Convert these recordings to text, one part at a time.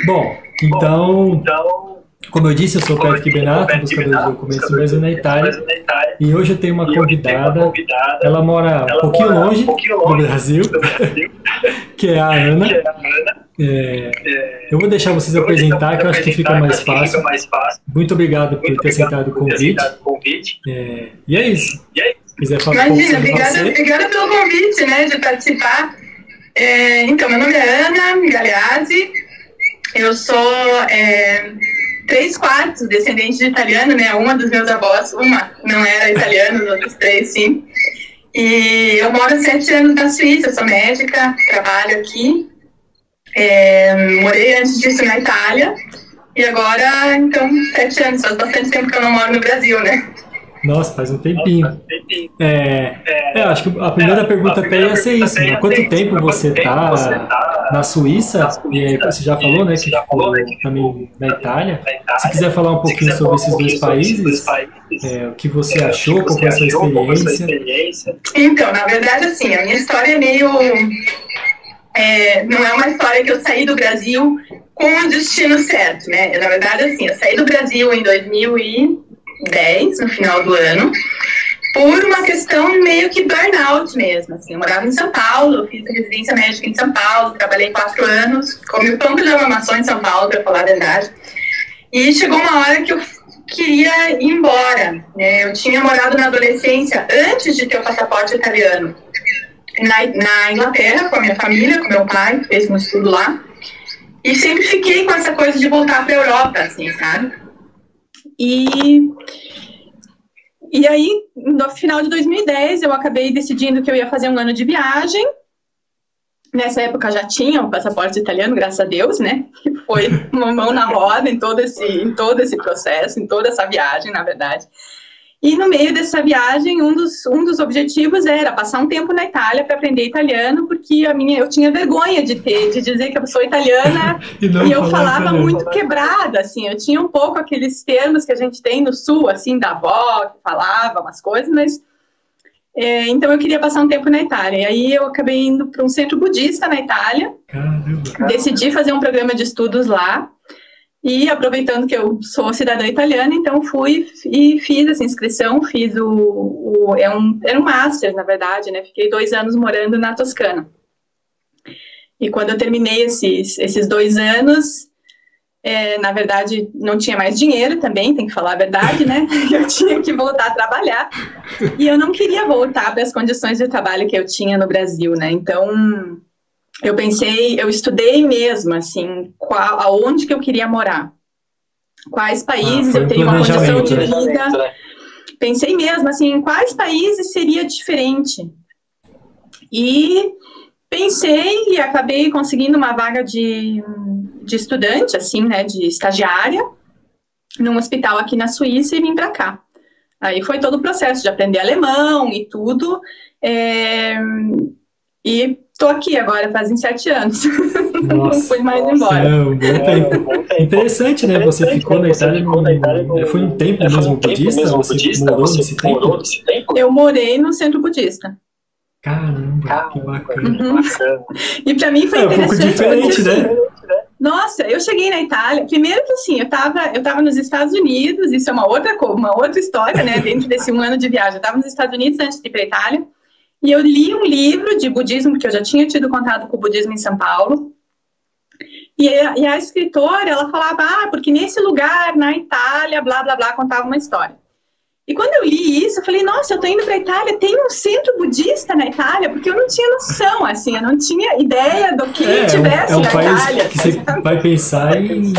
Bom, então, como eu disse, eu sou o Patrick Benato, buscador de documentos do Brasil na Itália, e hoje eu tenho uma convidada, ela mora um pouquinho longe do Brasil, que é a Ana. Eu vou deixar vocês apresentar, que eu acho que fica mais fácil. Muito obrigado por ter aceitado o convite. E é isso. Se quiser falar Imagina, obrigada pelo convite, né, de participar. Então, meu nome é Ana Galeazzi, eu sou 3/4 descendente de italiano, né? Uma dos meus avós, uma não era italiana, os outros 3 sim. E eu moro há 7 anos na Suíça, sou médica, trabalho aqui. Morei antes disso na Itália e agora, então, 7 anos, faz bastante tempo que eu não moro no Brasil, né? Nossa, faz um tempinho. Acho que a primeira pergunta até ia ser isso, né? Quanto tempo você está na Suíça? E aí você já falou, né, que ficou também na Itália. Se quiser falar um pouquinho sobre esses dois países, o que você achou, qual foi a sua experiência? Então, na verdade, assim, a minha história é meio... não é uma história que eu saí do Brasil com o destino certo, né? Na verdade, assim, eu saí do Brasil em 2010, no final do ano, por uma questão meio que burnout mesmo, assim. Eu morava em São Paulo, fiz residência médica em São Paulo, trabalhei 4 anos, comi pão de lamaçã em São Paulo, para falar a verdade, e chegou uma hora que eu queria ir embora, né? Eu tinha morado na adolescência, antes de ter o passaporte italiano, na Inglaterra, com a minha família, com meu pai, que fez um estudo lá, e sempre fiquei com essa coisa de voltar para a Europa, assim, sabe? E aí, no final de 2010, eu acabei decidindo que eu ia fazer um ano de viagem. Nessa época já tinha o passaporte italiano, graças a Deus, né? Foi uma mão na roda em todo esse processo, em toda essa viagem, na verdade. E no meio dessa viagem, um dos objetivos era passar um tempo na Itália para aprender italiano, porque eu tinha vergonha de dizer que eu sou italiana e eu falava muito quebrada, assim, eu tinha um pouco aqueles termos que a gente tem no sul, assim, da avó, que falava umas coisas, mas... então eu queria passar um tempo na Itália, e aí eu acabei indo para um centro budista na Itália, decidi fazer um programa de estudos lá, e aproveitando que eu sou cidadã italiana, então fui e fiz essa inscrição, era um master, na verdade, né? Fiquei 2 anos morando na Toscana. E quando eu terminei esses 2 anos, na verdade, não tinha mais dinheiro também, tem que falar a verdade, né? Eu tinha que voltar a trabalhar. E eu não queria voltar para as condições de trabalho que eu tinha no Brasil, né? Então... eu estudei mesmo, assim, aonde que eu queria morar, quais países eu tenho uma condição de vida, né? Pensei mesmo, assim, em quais países seria diferente, e pensei e acabei conseguindo uma vaga de estudante, assim, né, de estagiária, num hospital aqui na Suíça, e vim para cá. Aí foi todo o processo de aprender alemão e tudo, e tô aqui agora, fazem 7 anos. Nossa, não fui mais embora. Um bom tempo. Interessante, né? Você ficou na Itália, foi um tempo mesmo budista? Você morou nesse tempo? Eu morei no centro budista. Caramba, que bacana. E pra mim foi interessante. Um pouco diferente, né? Nossa, eu cheguei na Itália, primeiro que assim, eu tava nos Estados Unidos, isso é uma outra história, né? Dentro desse 1 ano de viagem. Eu tava nos Estados Unidos antes de ir pra Itália. E eu li um livro de budismo, porque eu já tinha tido contato com o budismo em São Paulo. E a escritora, ela falava, porque nesse lugar, na Itália, blá, blá, blá, contava uma história. E quando eu li isso, eu falei, nossa, eu tô indo pra Itália, tem um centro budista na Itália? Porque eu não tinha noção, assim, eu não tinha ideia do que tivesse na Itália. Que você vai pensar em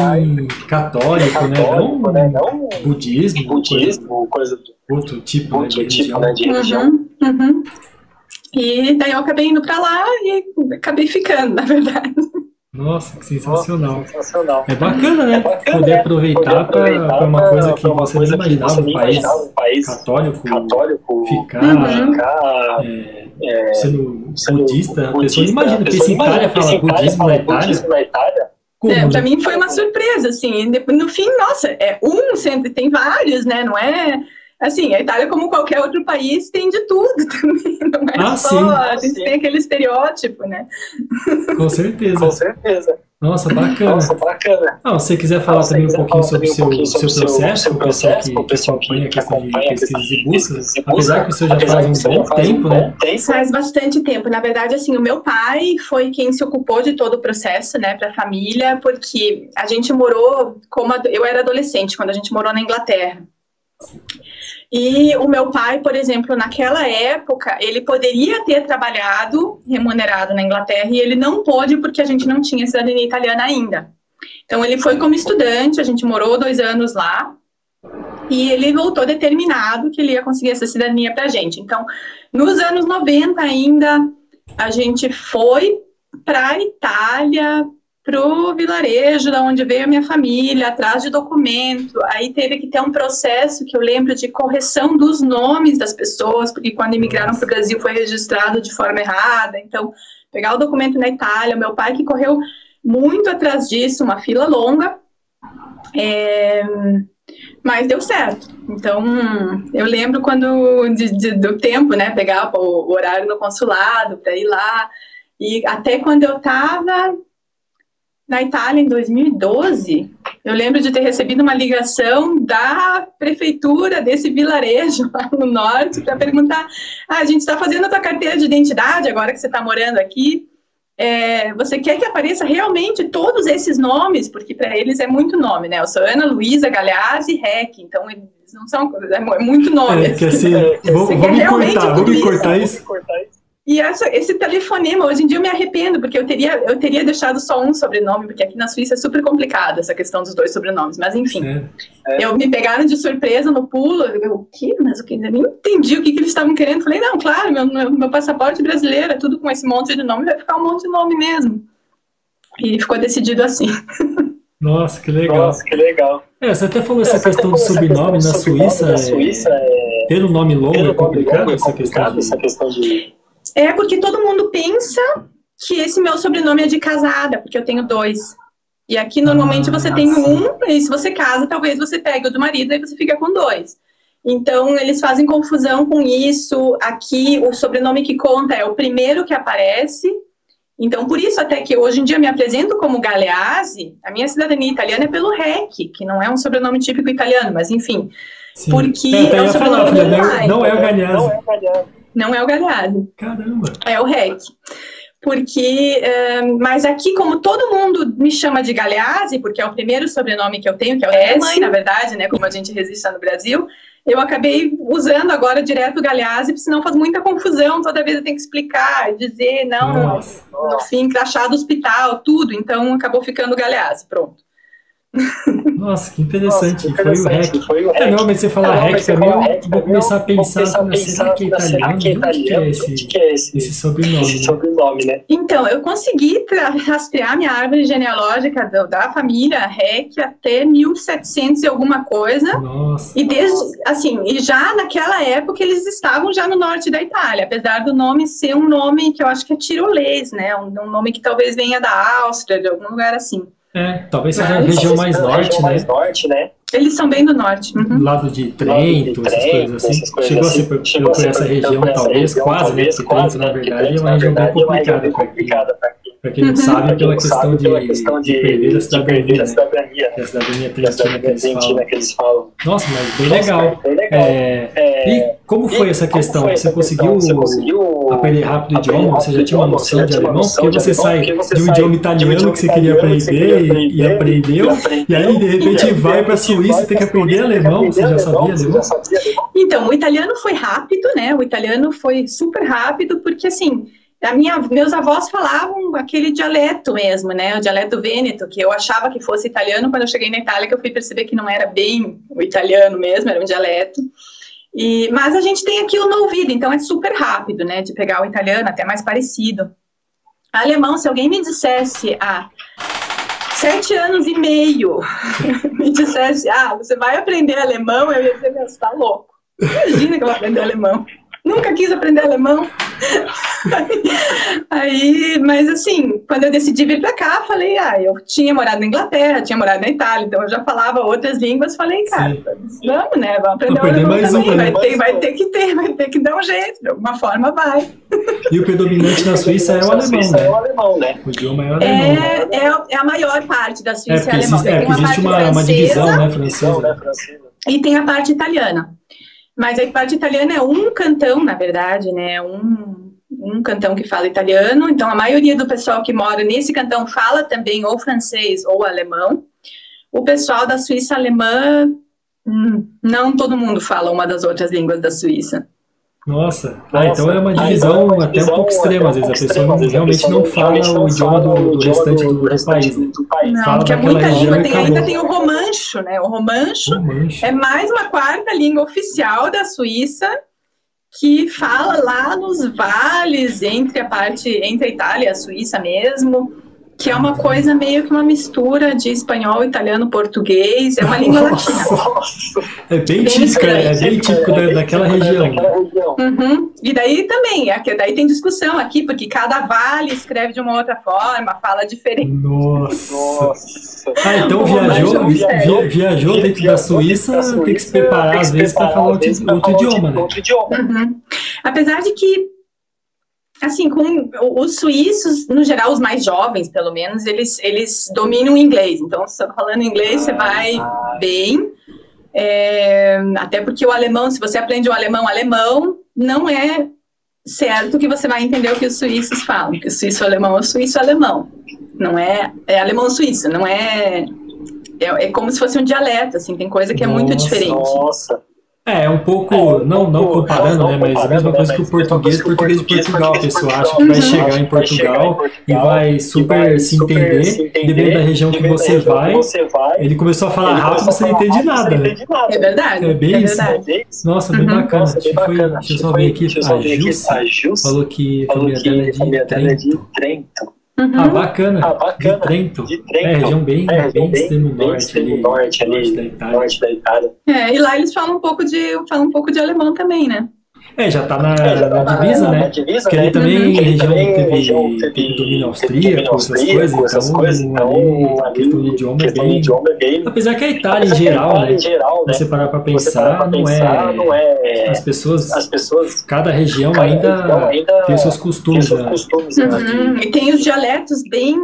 católico, né? Não budismo, coisa outro tipo, né, de religião. E daí eu acabei indo pra lá e acabei ficando, na verdade. Nossa, que sensacional. É bacana, né? Poder aproveitar para uma coisa que você nem imaginava, um país católico ficar sendo budista. A pessoa não imagina, porque se Itália fala budismo na Itália. Pra mim foi uma surpresa, assim. No fim, nossa, sempre tem vários, né? Não é... assim, a Itália, como qualquer outro país, tem de tudo também, não é só, sim. a gente tem aquele estereótipo, né? Com certeza. Com certeza. Nossa, bacana. Nossa, bacana. Ah, se você quiser falar também um pouquinho sobre o seu processo, o pessoal que acompanha a questão de pesquisas e buscas, apesar que o senhor já faz um bom tempo, né? Faz bastante tempo. Na verdade, assim, o meu pai foi quem se ocupou de todo o processo, né, para a família, porque a gente morou, eu era adolescente quando a gente morou na Inglaterra. E o meu pai, por exemplo, naquela época, ele poderia ter trabalhado remunerado na Inglaterra e ele não pôde porque a gente não tinha cidadania italiana ainda. Então, ele foi como estudante, a gente morou 2 anos lá e ele voltou determinado que ele ia conseguir essa cidadania pra gente. Então, nos anos 90 ainda, a gente foi pra Itália, pro vilarejo da onde veio a minha família, atrás de documento. Aí teve que ter um processo que eu lembro de correção dos nomes das pessoas, porque quando imigraram para o Brasil foi registrado de forma errada. Então, pegar o documento na Itália, meu pai que correu muito atrás disso, uma fila longa, mas deu certo. Então, eu lembro do tempo, né, pegar o horário no consulado para ir lá, e até quando eu estava na Itália, em 2012, eu lembro de ter recebido uma ligação da prefeitura desse vilarejo lá no norte para perguntar: a gente está fazendo a tua carteira de identidade agora que você está morando aqui, você quer que apareça realmente todos esses nomes? Porque para eles é muito nome, né? Eu sou Ana Luísa Galeazzi Rec, então eles não são, é muito nome. Que assim, vou me cortar isso. E esse telefonema, hoje em dia eu me arrependo, porque eu teria deixado só um sobrenome, porque aqui na Suíça é super complicado essa questão dos 2 sobrenomes, mas enfim. Eu me pegaram de surpresa no pulo, o quê? Mas o que? Eu nem entendi o que eles estavam querendo. Falei, não, claro, meu passaporte brasileiro, é tudo com esse monte de nome, vai ficar um monte de nome mesmo. E ficou decidido assim. Nossa, que legal. Você até falou essa questão do sobrenome na Suíça, ter um nome longo é complicado, essa questão de... Porque todo mundo pensa que esse meu sobrenome é de casada, porque eu tenho 2. E aqui, normalmente, você tem um, e se você casa, talvez você pegue o do marido, e você fica com 2. Então, eles fazem confusão com isso. Aqui, o sobrenome que conta é o primeiro que aparece. Então, por isso, até que hoje em dia eu me apresento como Galeazzi, a minha cidadania italiana é pelo Rec, que não é um sobrenome típico italiano, mas enfim. Sim. Porque é o sobrenome do meu pai. Não é o Galeazzi. Não é o Galeazzi. Caramba! É o Rec. Porque, mas aqui, como todo mundo me chama de Galeazzi, porque é o primeiro sobrenome que eu tenho, que é o da minha mãe, na verdade, né, como a gente registra no Brasil, eu acabei usando agora direto o Galeazzi, porque senão faz muita confusão, toda vez eu tenho que explicar, dizer, no fim, crachá do hospital, tudo, então acabou ficando o Galeazzi, pronto. Nossa, que interessante. Foi o REC. Não, mas você fala REC também, eu vou começar a pensar, será que é italiano? Onde que é esse sobrenome, né? Então, eu consegui rastrear minha árvore genealógica da família REC até 1700 e alguma coisa. Nossa. E já naquela época eles estavam já no norte da Itália, apesar do nome ser um nome que eu acho que é tirolês, né? Um nome que talvez venha da Áustria, de algum lugar assim. Talvez seja a região mais norte, né? Eles são bem do norte. Do lado de Trento, essas coisas assim. Chegou a ser por essa região, talvez, quase, né? Porque Trento, na verdade, é uma região bem complicada para quem não sabe, pela questão de perder a cidadania, né? A cidadania trentina que eles falam. Nossa, mas bem legal. E como foi essa questão? Você conseguiu aprender rápido o idioma? Você já tinha uma noção de alemão? Porque você sai de um idioma italiano que você queria aprender e aprendeu, e aí de repente vai para a Suíça e tem que aprender alemão. Você já sabia alemão? Então, o italiano foi rápido, né? O italiano foi super rápido, porque assim... Meus avós falavam aquele dialeto mesmo, né? O dialeto vêneto, que eu achava que fosse italiano. Quando eu cheguei na Itália, que eu fui perceber que não era bem o italiano mesmo, era um dialeto. Mas a gente tem aquilo no ouvido, então é super rápido, né? De pegar o italiano, até mais parecido. Alemão, se alguém me dissesse há 7 anos e meio, me dissesse, você vai aprender alemão, eu ia dizer, você tá louco. Imagina que eu vou aprender alemão. Nunca quis aprender alemão. Mas assim, quando eu decidi vir para cá, falei, eu tinha morado na Inglaterra, tinha morado na Itália, então eu já falava outras línguas, falei, cara, vamos, né, vamos aprender alemão também, vai ter que dar um jeito, de alguma forma vai. E o predominante na Suíça é o alemão, né? O idioma é o alemão. É a maior parte da Suíça é alemão. Existe uma divisão, né, francesa. E tem a parte italiana. Mas a parte italiana é um cantão, na verdade, né, um cantão que fala italiano, então a maioria do pessoal que mora nesse cantão fala também ou francês ou alemão. O pessoal da Suíça alemã, não todo mundo fala uma das outras línguas da Suíça. Nossa, então é uma divisão até um pouco extrema, às vezes a pessoa realmente não fala o idioma do restante do país. Não, porque é muita língua, ainda tem o romancho, né? O romancho é mais uma quarta língua oficial da Suíça, que fala lá nos vales entre a Itália e a Suíça mesmo, que é uma coisa meio que uma mistura de espanhol, italiano, português, é uma língua latina. É bem típico daquela região. Uhum. E daí também, daí tem discussão aqui, porque cada vale escreve de uma outra forma, fala diferente. Nossa. Então viajou dentro da Suíça, tem que se preparar às vezes para falar outro idioma, né? Uhum. Apesar de que, assim, com os suíços, no geral, os mais jovens, pelo menos, eles dominam o inglês. Então, se você tá falando inglês, você vai bem. Até porque o alemão, se você aprende o alemão, não é certo que você vai entender o que os suíços falam. Porque o suíço-alemão é o suíço-alemão. Não é alemão-suíço, não é... É como se fosse um dialeto, assim, tem coisa que é muito diferente. Nossa. É um pouco, não comparando, né, mas a mesma coisa que o português de Portugal. A pessoa acha que vai chegar em Portugal e vai super se entender, dependendo da região que você vai. Ele começou a falar rápido, você não entende nada, né? É verdade. É bem isso. Nossa, bem bacana. Deixa eu só ver aqui, a Jus falou que a família dela é de Trento. Uhum. Bacana. De Trento. Região bem extremo norte da Itália. E lá eles falam um pouco de alemão também, né? Já tá na divisa, né? Porque ali também região teve domínio austríaco, essas coisas, então a questão do idioma é bem... Apesar que a Itália em geral, né? Você parar pra pensar, não é... As pessoas, cada região ainda tem os seus costumes. Uhum. E tem os dialetos bem...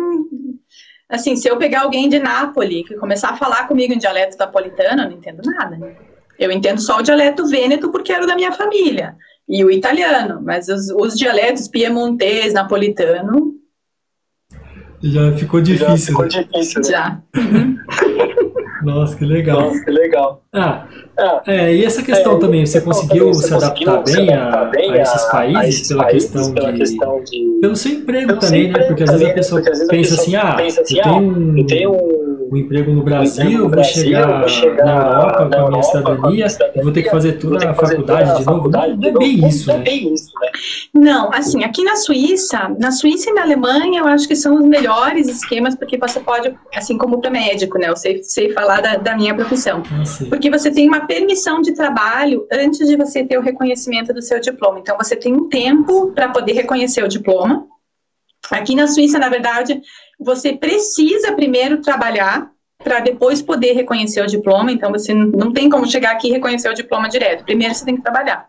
Assim, se eu pegar alguém de Nápoles que começar a falar comigo em dialeto napolitano, eu não entendo nada, né? Eu entendo só o dialeto vêneto porque era da minha família. E o italiano. Mas os dialetos piemontês, napolitano... Já ficou difícil. Já. Nossa, que legal. E essa questão também, você conseguiu se adaptar bem a esses países pela questão de... Pelo seu emprego também, né? Porque às vezes a pessoa pensa assim, eu tenho um emprego no Brasil, vou chegar na Europa com a minha cidadania, vou ter que fazer toda a faculdade de novo. Não é bem isso, né? Não, assim, aqui na Suíça e na Alemanha, eu acho que são os melhores esquemas, porque você pode, assim como para médico, né? Eu sei falar da minha profissão. Porque você tem uma permissão de trabalho antes de você ter o reconhecimento do seu diploma. Então, você tem um tempo para poder reconhecer o diploma. Aqui na Suíça, na verdade, você precisa primeiro trabalhar para depois poder reconhecer o diploma. Então, você não tem como chegar aqui e reconhecer o diploma direto. Primeiro, você tem que trabalhar.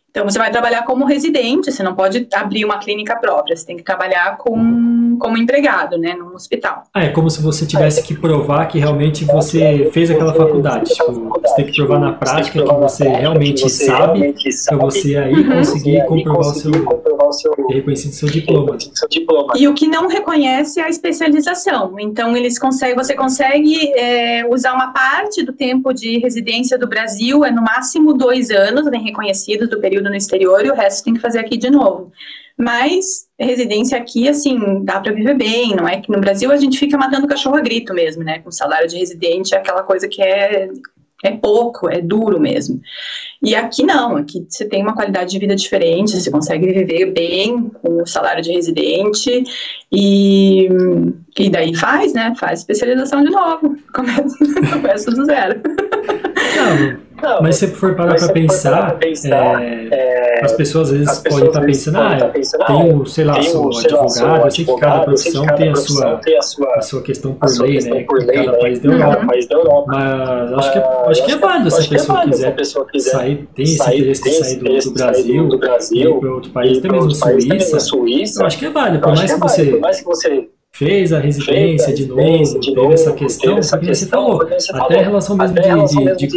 Então, você vai trabalhar como residente, você não pode abrir uma clínica própria, você tem que trabalhar como empregado, né, num hospital. É como se você tivesse que provar que realmente você fez aquela faculdade. Tipo, você tem que provar na prática que você realmente sabe, para você aí conseguir comprovar o seu reconhecido seu diploma. E o que não reconhece é a especialização. Então, você consegue usar uma parte do tempo de residência do Brasil, no máximo 2 anos, bem reconhecidos do período no exterior, e o resto tem que fazer aqui de novo. Mas residência aqui, assim, dá para viver bem, não é que no Brasil a gente fica matando cachorro a grito mesmo, né? Com salário de residente é aquela coisa que é pouco, é duro mesmo. E aqui não, aqui você tem uma qualidade de vida diferente, você consegue viver bem com o salário de residente e daí faz especialização de novo, começa do zero. Mas se você for parar para pensar, as pessoas às vezes podem estar pensando, tenho, sei lá, sou advogado, eu sei que cada profissão tem a sua questão por lei, né, em cada país da Europa. Mas acho que é válido se a pessoa quiser sair, tem esse interesse de sair do Brasil e ir para outro país, até mesmo Suíça, eu acho que é válido, por mais que você fez a residência de novo, teve essa questão, só que você falou, até a relação mesmo de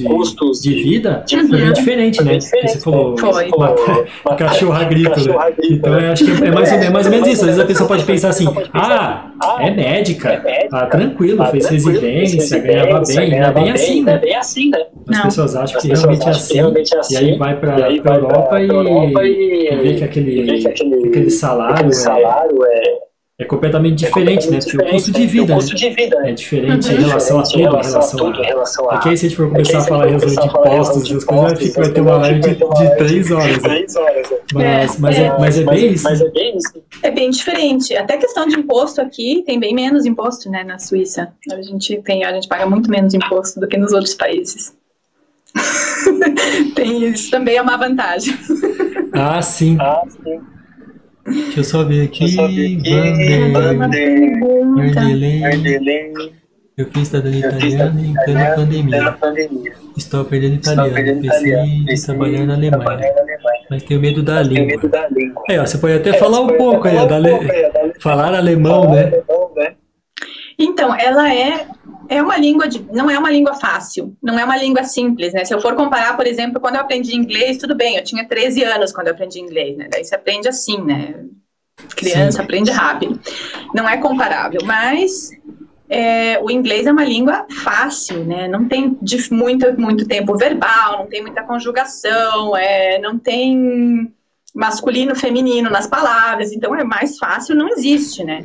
custos de vida foi bem diferente, né? Porque você falou, cachorra grita, né? Então eu acho que é mais ou menos isso. Às vezes a pessoa pode pensar assim, é médica, tranquilo, fez residência, ganhava bem, não é bem assim, né? As pessoas acham que realmente é assim, e aí vai para a Europa e vê que aquele salário é completamente diferente, né? Porque o custo de vida, é diferente em relação a tudo, em relação a... Porque aí se a gente for começar a falar em relação de impostos, essas coisas, vai ter uma live de 3 horas. Né? Mas é bem isso. É bem diferente. Até a questão de imposto aqui, tem bem menos imposto, né, na Suíça. A gente paga muito menos imposto do que nos outros países. Isso também é uma vantagem. Sim. Deixa eu só ver aqui. Vanderlei. Eu fiz cidadania italiana em plena pandemia. Estou aprendendo italiano. Pensei em trabalhar na Alemanha. Mas tenho medo da língua. Você pode até falar um pouco aí, falar alemão, né? Então, ela é uma língua, não é uma língua fácil, não é uma língua simples, né? Se eu for comparar, por exemplo, quando eu aprendi inglês, tudo bem, eu tinha 13 anos quando eu aprendi inglês, né? Daí você aprende assim, né? Criança aprende rápido. Não é comparável, mas o inglês é uma língua fácil, né? Não tem muito tempo verbal, não tem muita conjugação, não tem masculino, feminino nas palavras, então é mais fácil, não existe, né?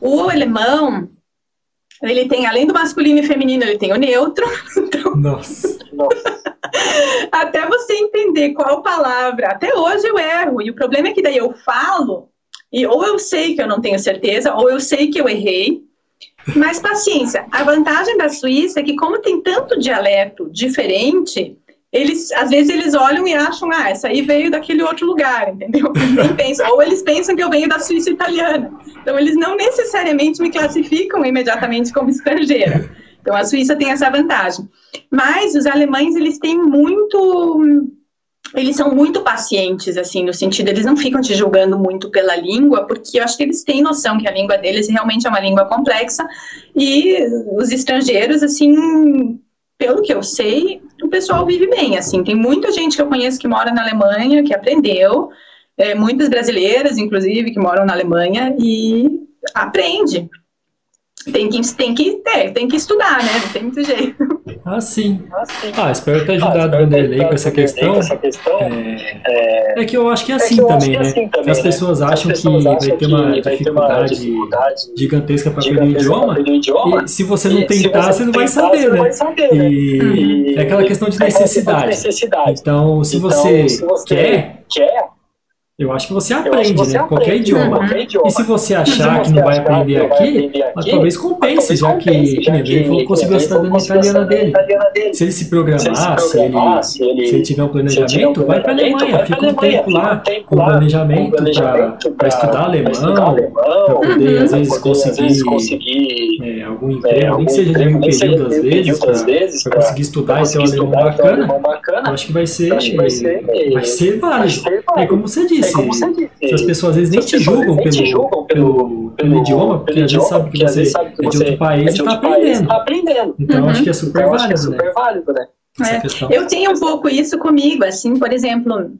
O alemão, ele tem, além do masculino e feminino, ele tem o neutro. Então, Nossa. Até você entender qual palavra, até hoje eu erro, e o problema é que daí eu falo, e ou eu sei que eu não tenho certeza, ou eu sei que eu errei, mas paciência. A vantagem da Suíça é que como tem tanto dialeto diferente, às vezes eles olham e acham, essa aí veio daquele outro lugar, entendeu? Nem pensam, ou eles pensam que eu venho da Suíça italiana. Então, eles não necessariamente me classificam imediatamente como estrangeira. Então, a Suíça tem essa vantagem. Mas os alemães, eles são muito pacientes, assim, no sentido, eles não ficam te julgando muito pela língua, porque eu acho que eles têm noção que a língua deles realmente é uma língua complexa, e os estrangeiros, assim, pelo que eu sei, o pessoal vive bem, assim, tem muita gente que eu conheço que mora na Alemanha, que aprendeu, muitas brasileiras, inclusive, que moram na Alemanha e aprende. Tem que estudar, né? Não tem muito jeito. Sim. Espero ter ajudado o Vanderlei com essa questão. É que eu acho que é assim também, né? As pessoas acham que vai ter uma dificuldade gigantesca para aprender o idioma, e se você não tentar, você não vai saber, né? E é aquela questão de necessidade. Então, se você quer, eu acho que você aprende, né? Qualquer idioma. E se você achar que não vai aprender aqui, talvez compense, já que ele conseguiu a cidadania italiana dele. Se ele se programar, se ele tiver um planejamento, vai para a Alemanha, fica um tempo lá com planejamento para estudar alemão, para poder, às vezes, conseguir algum emprego, nem que seja de meio período, às vezes, para conseguir estudar e ter um alemão bacana. Eu acho que vai ser válido. É como você disse. Se as pessoas às vezes nem te julgam pelo idioma, porque às vezes sabe que você é de outro país e está aprendendo. Então acho que é super válido, né? Eu tenho um pouco isso comigo, assim, por exemplo,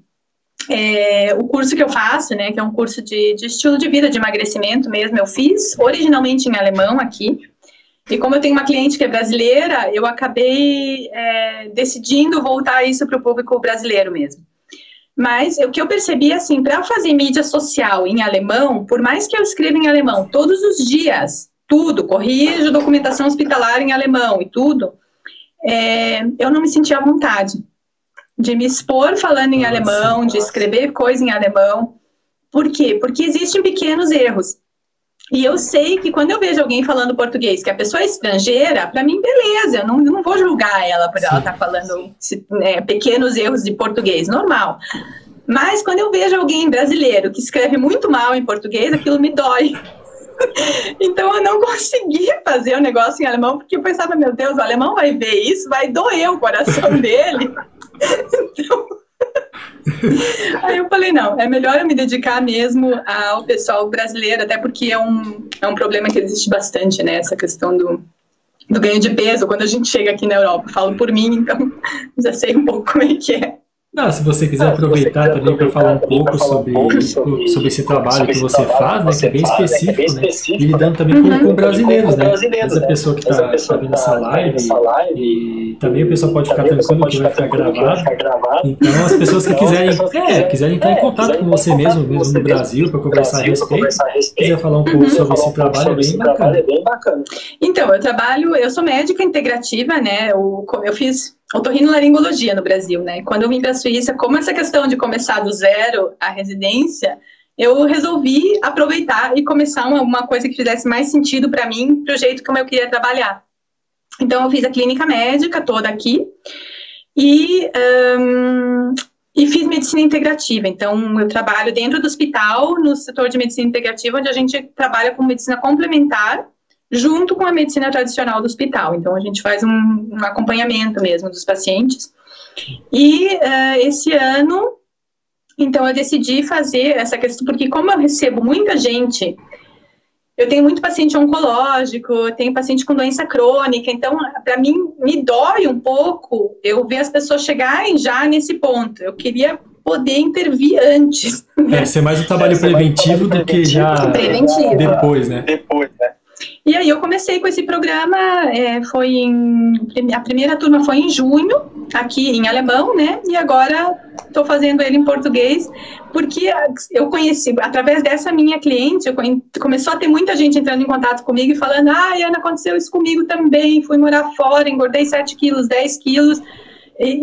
o curso que eu faço, né, que é um curso de estilo de vida, de emagrecimento mesmo, eu fiz originalmente em alemão aqui. E como eu tenho uma cliente que é brasileira, eu acabei decidindo voltar isso para o público brasileiro mesmo. Mas o que eu percebi, assim, para fazer mídia social em alemão, por mais que eu escreva em alemão todos os dias, tudo, corrijo documentação hospitalar em alemão e tudo, eu não me sentia à vontade de me expor falando em alemão, de escrever coisa em alemão. Por quê? Porque existem pequenos erros. E eu sei que quando eu vejo alguém falando português, que a pessoa é estrangeira, para mim, beleza, eu não vou julgar ela por ela estar falando pequenos erros de português, normal. Mas quando eu vejo alguém brasileiro que escreve muito mal em português, aquilo me dói. Então eu não consegui fazer o negócio em alemão, porque eu pensava, meu Deus, o alemão vai ver isso, vai doer o coração dele. Então... Aí eu falei, não, é melhor eu me dedicar mesmo ao pessoal brasileiro, até porque é um problema que existe bastante, né, essa questão do ganho de peso, quando a gente chega aqui na Europa. Eu falo por mim, então já sei um pouco como é que é. Não, se você quiser aproveitar também para falar um pouco sobre esse trabalho que você faz, né, que é bem específico, né, e lidando também com brasileiros, né, essa pessoa que está vendo essa live, e também a pessoa pode ficar tranquilo que vai ficar gravado, então as pessoas que quiserem entrar em contato com você mesmo no Brasil, para conversar a respeito, quiser falar um pouco sobre esse trabalho, é bem bacana. Então, eu sou médica integrativa, né, eu fiz otorrinolaringologia no Brasil, né? Quando eu vim para a Suíça, como essa questão de começar do zero a residência, eu resolvi aproveitar e começar uma coisa que fizesse mais sentido para mim, pro jeito como eu queria trabalhar. Então, eu fiz a clínica médica toda aqui e fiz medicina integrativa. Então, eu trabalho dentro do hospital, no setor de medicina integrativa, onde a gente trabalha com medicina complementar, junto com a medicina tradicional do hospital. Então, a gente faz um acompanhamento mesmo dos pacientes. E esse ano, então, eu decidi fazer essa questão, porque como eu recebo muita gente, eu tenho muito paciente oncológico, tenho paciente com doença crônica, então, para mim, me dói um pouco eu ver as pessoas chegarem já nesse ponto. Eu queria poder intervir antes. Né? Ser mais um trabalho preventivo do que já depois, né? E aí eu comecei com esse programa, a primeira turma foi em junho, aqui em alemão, né, e agora estou fazendo ele em português, porque eu conheci, através dessa minha cliente, começou a ter muita gente entrando em contato comigo e falando, Ana, aconteceu isso comigo também, fui morar fora, engordei 7 quilos, 10 quilos, e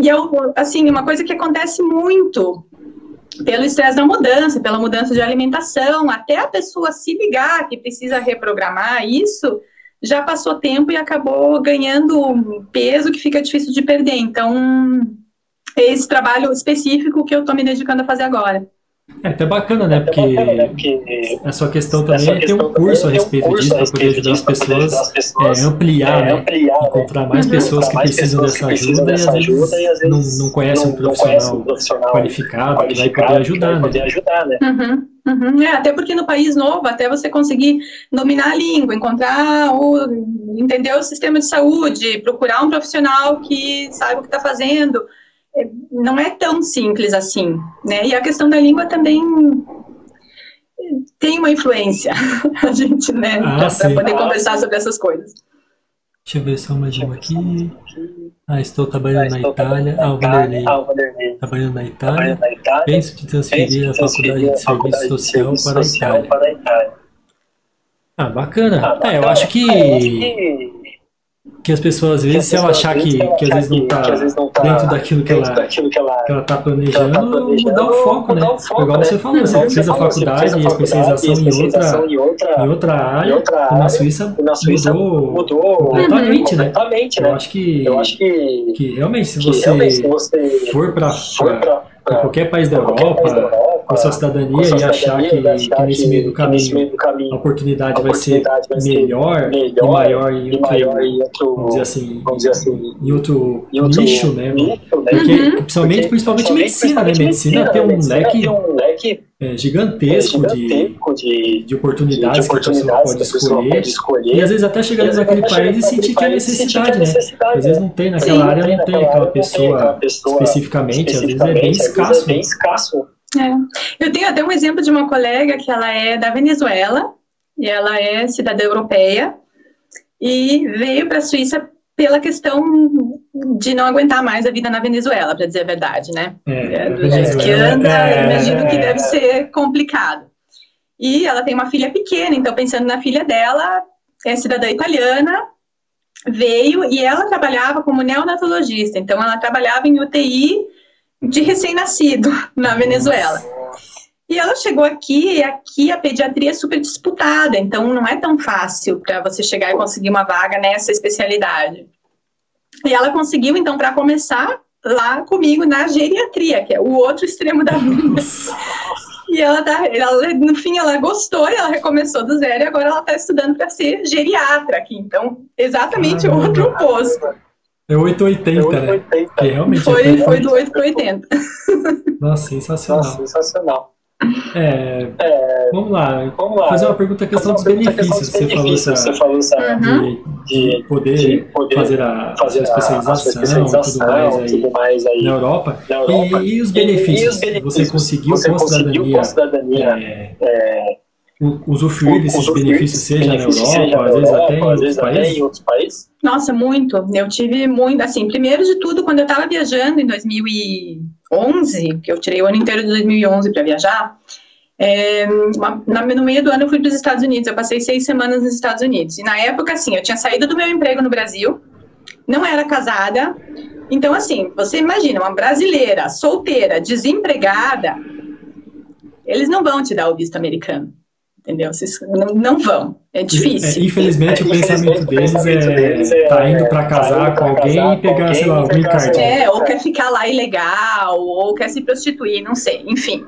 assim, uma coisa que acontece muito, pelo estresse da mudança, pela mudança de alimentação, até a pessoa se ligar que precisa reprogramar isso, já passou tempo e acabou ganhando peso que fica difícil de perder. Então, é esse trabalho específico que eu estou me dedicando a fazer agora. É até bacana, né? Porque a sua questão também é ter um curso a respeito disso para poder ajudar as pessoas a ampliar, né? Encontrar mais pessoas que precisam dessa ajuda e às vezes não conhecem um profissional qualificado que vai poder ajudar, né? Até porque no país novo, até você conseguir dominar a língua, entender o sistema de saúde, procurar um profissional que saiba o que está fazendo, não é tão simples assim, né? E a questão da língua também tem uma influência, a gente, né, para poder conversar sobre essas coisas. Deixa eu ver só mais uma aqui. Estou trabalhando na Itália. O Vanderlei. Trabalhando na Itália. Penso em transferir a faculdade de serviço social para a Itália. Bacana. Eu acho que as pessoas, às vezes, se ela achar que às vezes não está dentro daquilo que ela está planejando, mudar o foco, né? Igual você falou, você fez a faculdade e a especialização em outra área, e na Suíça mudou completamente, né? Eu acho que realmente, se você for para qualquer país da Europa, com a sua cidadania e achar que nesse meio do caminho a oportunidade vai ser melhor e maior em outro, vamos dizer assim, em outro nicho, né? Porque, principalmente medicina, né? Medicina tem um leque gigantesco de oportunidades que a pessoa pode escolher, e às vezes até chegando naquele país e sentir que é necessidade, né? Às vezes não tem, naquela área não tem aquela pessoa especificamente, às vezes é bem escasso. Eu tenho até um exemplo de uma colega que ela é da Venezuela, e ela é cidadã europeia, e veio para a Suíça pela questão de não aguentar mais a vida na Venezuela, para dizer a verdade, né? Do jeito que anda, eu imagino que deve ser complicado. E ela tem uma filha pequena, então pensando na filha dela, é cidadã italiana, veio e ela trabalhava como neonatologista, então ela trabalhava em UTI de recém-nascido na Venezuela. E ela chegou aqui, e aqui a pediatria é super disputada, então não é tão fácil para você chegar e conseguir uma vaga nessa especialidade. E ela conseguiu, então, para começar, lá comigo na geriatria, que é o outro extremo da vida. E no fim, ela gostou e ela recomeçou do zero e agora ela está estudando para ser geriatra aqui. Então, exatamente o outro oposto. É 880, né? Que realmente foi do 8 para 80. Nossa, sensacional. Vamos lá. Fazer uma pergunta a questão dos benefícios. Você falou de poder fazer a especialização e tudo mais aí na Europa. E os benefícios? Você conseguiu com a cidadania usufruir desses benefícios, seja na Europa, às vezes até em outros países? Nossa, muito. Eu tive muito, assim, primeiro de tudo, quando eu estava viajando em 2011, que eu tirei o ano inteiro de 2011 para viajar, no meio do ano eu fui para os Estados Unidos, eu passei 6 semanas nos Estados Unidos. E na época, assim, eu tinha saído do meu emprego no Brasil, não era casada, então, assim, você imagina, uma brasileira, solteira, desempregada, eles não vão te dar o visto americano. Entendeu? Vocês não vão. É difícil. Infelizmente, o pensamento deles tá indo para casar com alguém e pegar, sei lá, o green card. Ou quer ficar lá ilegal, ou quer se prostituir, não sei, enfim.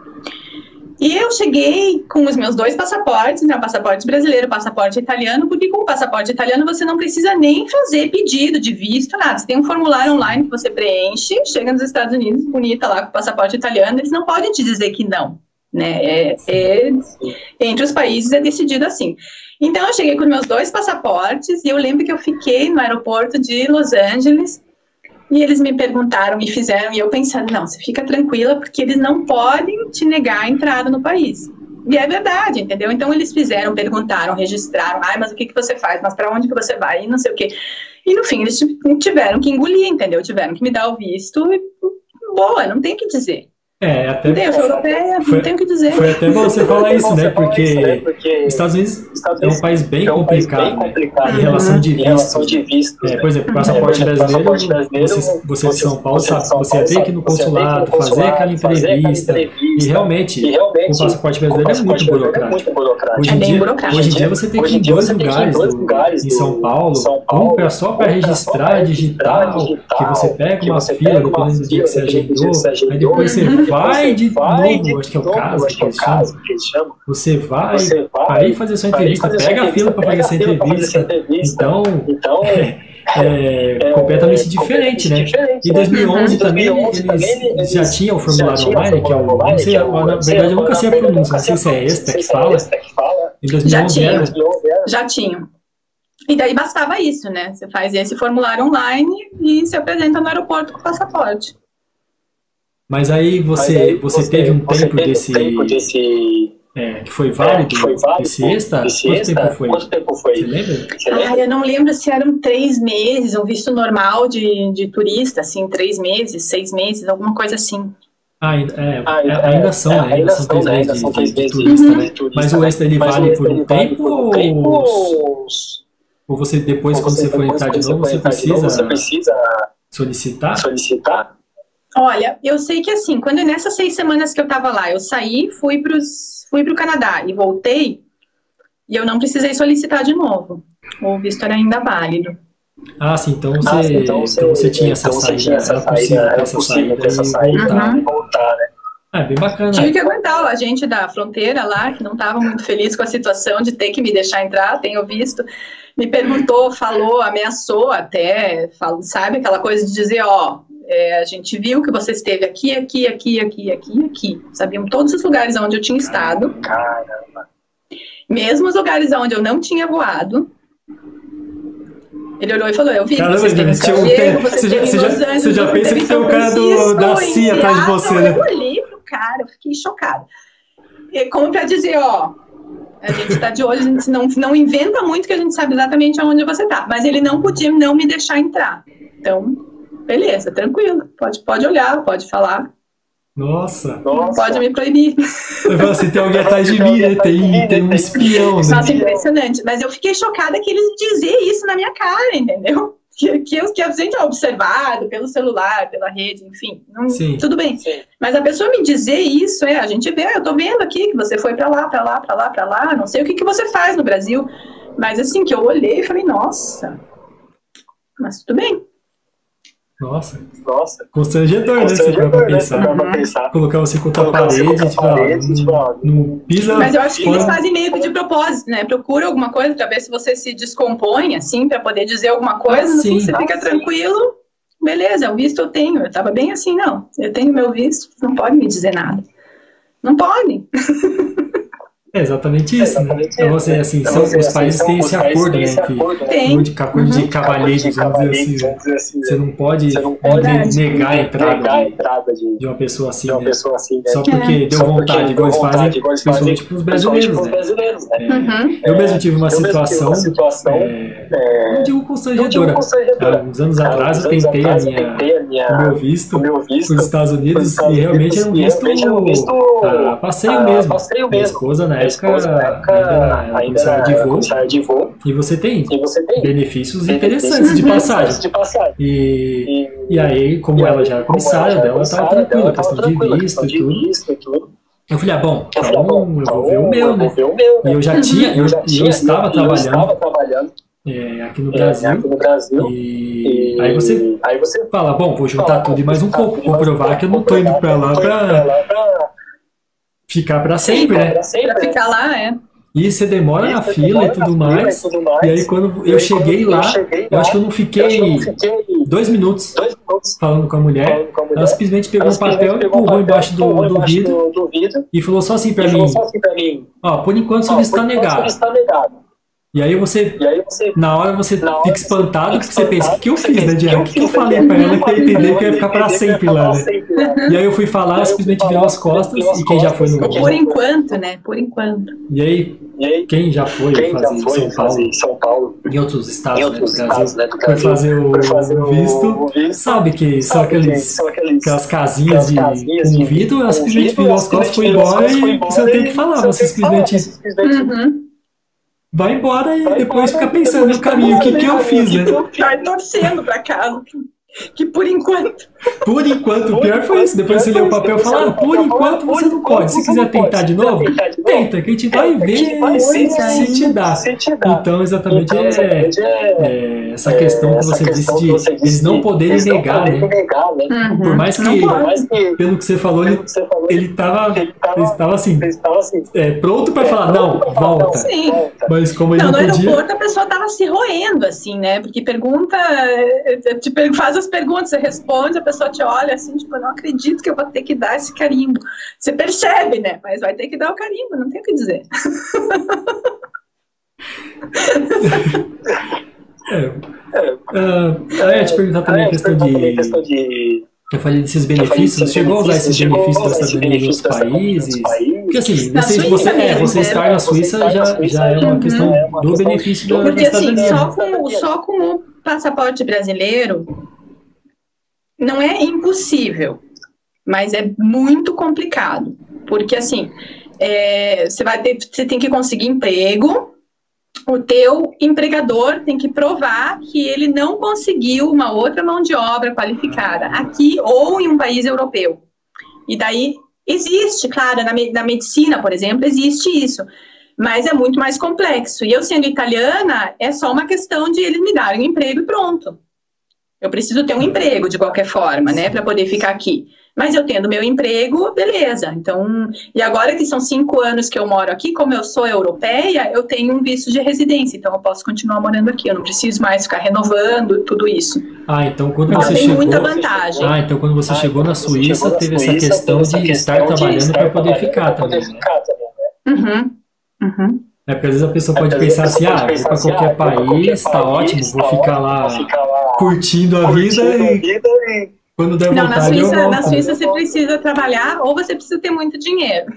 E eu cheguei com os meus 2 passaportes, né, o passaporte brasileiro, o passaporte italiano, porque com o passaporte italiano você não precisa nem fazer pedido de visto, nada. Você tem um formulário online que você preenche, chega nos Estados Unidos, bonita lá com o passaporte italiano, eles não podem te dizer que não. Né? Entre os países é decidido assim. Então eu cheguei com meus 2 passaportes e eu lembro que eu fiquei no aeroporto de Los Angeles e eles me perguntaram, me fizeram, e eu pensando, não, você fica tranquila porque eles não podem te negar a entrada no país. E é verdade, entendeu? Então eles fizeram, perguntaram, registraram, mas o que você faz? Mas para onde que você vai? E não sei o quê. E no fim eles tiveram que engolir, entendeu? Tiveram que me dar o visto e boa, não tem o que dizer. Até europeia, não tem o que dizer. Foi até bom você falar isso, né? Porque os Estados Unidos é um país bem complicado, né? Em relação de vistos. Por exemplo, o passaporte brasileiro, você de São Paulo sabe, você ia ter que ir no consulado, fazer aquela entrevista. E realmente, o passaporte brasileiro é muito burocrático. Hoje em dia você tem que ir em 2 lugares em São Paulo, um só para registrar digital, que você pega uma fila, dependendo do dia que você agendou, aí depois você vai de novo, acho que é o caso que eles chamam. Você vai aí fazer sua entrevista, pega a fila para fazer essa entrevista. Então, é completamente diferente, né? Em 2011 também, eles já tinham o formulário online, que é o, não sei, na verdade eu nunca sei a pronúncia, não sei se é esta que fala. Em 2011 já tinham. E daí bastava isso, né? Você faz esse formulário online e se apresenta no aeroporto com o passaporte. Mas aí você teve um tempo desse que foi válido, esse ESTA? Quanto tempo foi? Você lembra? Eu não lembro se eram 3 meses, um visto normal de turista, assim, 3 meses, 6 meses, alguma coisa assim. Ainda são, né? Ainda são 3 meses de turista, né? Mas o ESTA, ele vale por um tempo ou você depois, quando você for entrar de novo, você precisa solicitar? Olha, eu sei que assim, quando nessas 6 semanas que eu tava lá, eu saí, fui pro Canadá e voltei, e eu não precisei solicitar de novo. O visto era ainda válido. Sim, então você tinha essa saída, era possível ter essa saída e voltar, né? Bem bacana. Tive que aguentar a gente da fronteira lá, que não estava muito feliz com a situação de ter que me deixar entrar, tenho visto. Me perguntou, falou, ameaçou até, sabe, aquela coisa de dizer, a gente viu que você esteve aqui. Sabiam todos os lugares onde eu tinha estado. Caramba. Mesmo os lugares onde eu não tinha voado. Ele olhou e falou, eu vi que você esteve em San Diego, você já pensa que tem um cara da CIA atrás de você, né? Eu olhei pro cara, eu fiquei chocada. E como pra dizer, a gente tá de olho, a gente não inventa muito que a gente sabe exatamente onde você tá. Mas ele não podia não me deixar entrar. Então, beleza, tranquilo. Pode olhar, pode falar. Nossa. Não pode me proibir. Você tem alguém atrás de mim, né? Tem um espião, né? Nossa, impressionante. Mas eu fiquei chocada que eles diziam isso na minha cara, entendeu? que a gente é observado pelo celular, pela rede, enfim, tudo bem. Sim. Mas a pessoa me dizer isso, a gente vê, eu tô vendo aqui que você foi pra lá, não sei o que você faz no Brasil, mas assim, que eu olhei e falei, nossa, mas tudo bem. Nossa. Constrangedor, né? Você vai pensar. Colocar você contra a parede e tipo, não pisa. Mas eu acho que eles fazem meio que de propósito, né? Procura alguma coisa pra ver se você se descompõe, assim, pra poder dizer alguma coisa. No fim, você fica tranquilo. Beleza, o visto eu tenho. Eu tava bem assim, não. Eu tenho meu visto, não pode me dizer nada. Não podem. É exatamente isso, né? Então, assim, os países têm esse acordo, né? Acordo de cavalheiros, vamos dizer assim. Você não pode negar a entrada de uma pessoa assim, né? Só porque deu vontade, igual eles fazem, principalmente para os brasileiros, né? Eu mesmo tive uma situação, não digo constrangedora. Há uns anos atrás eu tentei o meu visto para os Estados Unidos e realmente era um visto passeio mesmo. Minha esposa, na época, ainda comissária de voo, e você tem benefícios interessantes de passagem. E aí, como ela já era comissária, dela estava tranquila, questão de visto e tudo. Eu falei, bom, então eu vou ver o meu, né? E eu já tinha, eu estava trabalhando aqui no Brasil, e aí você fala, bom, vou juntar tudo e mais um pouco, comprovar que eu não estou indo para lá para ficar para sempre, né? Pra ficar lá, E você demora na fila e tudo mais. E aí quando eu cheguei lá, eu acho que eu não fiquei 2 minutos falando com a mulher. Ela simplesmente pegou um papel e empurrou embaixo do vidro e falou só assim pra mim, ó, por enquanto seu visto está negado. E aí na hora você fica espantado, porque você pensa, o que eu fiz, né, Diana? O que eu falei pra ela que eu ia entender que eu ia ficar pra sempre lá, né? E aí eu fui falar, ela simplesmente virou as costas, e quem já foi no... Por enquanto, né? Por enquanto. E aí, quem já foi fazer em São Paulo, em outros estados, né, do Brasil, foi fazer o visto, sabe que são aquelas casinhas com vidro, ela simplesmente virou as costas, foi embora e você não tem o que falar, você simplesmente... Vai embora e depois fica pensando no caminho, o que eu fiz, né? Vai torcendo pra casa, que por enquanto... Por enquanto, o pior foi isso. Depois você lê o papel e fala, por enquanto você não pode. Se quiser tentar de novo, tenta, que a gente vai ver se te dá. Então, exatamente, essa questão que você disse de eles não poderem negar, né? Por mais que, pelo que você falou, ele estava assim, pronto para falar, não, volta. Sim. Mas como ele não podia... No aeroporto a pessoa estava se roendo, assim, né? Porque faz as perguntas, você responde, a pessoa te olha assim, tipo, eu não acredito que eu vou ter que dar esse carimbo. Você percebe, né? Mas vai ter que dar o carimbo, não tem o que dizer. Eu ia te perguntar também a questão de... Eu falei desses benefícios, você chegou a usar esses benefícios da cidadania em outros países? Porque assim, você estar na Suíça já é uma questão do benefício da cidadania. Porque assim, só com o passaporte brasileiro não é impossível, mas é muito complicado. Porque assim, você tem que conseguir emprego, o teu empregador tem que provar que ele não conseguiu uma outra mão de obra qualificada aqui ou em um país europeu. E daí existe, claro, na medicina, por exemplo, existe isso, mas é muito mais complexo. E eu, sendo italiana, é só uma questão de eles me darem um emprego e pronto. Eu preciso ter um emprego de qualquer forma, né, para poder ficar aqui. Mas eu tendo meu emprego, beleza. Então, e agora que são 5 anos que eu moro aqui, como eu sou europeia, eu tenho um visto de residência, então eu posso continuar morando aqui. Eu não preciso mais ficar renovando tudo isso. Então quando você chegou... tem muita vantagem. Então quando você chegou na Suíça, teve essa questão de estar trabalhando para poder ficar também, né? Porque às vezes a pessoa pode pensar assim, vou para qualquer país, tá ótimo, vou ficar lá curtindo a vida e... Quando der vontade, na Suíça você precisa trabalhar ou você precisa ter muito dinheiro.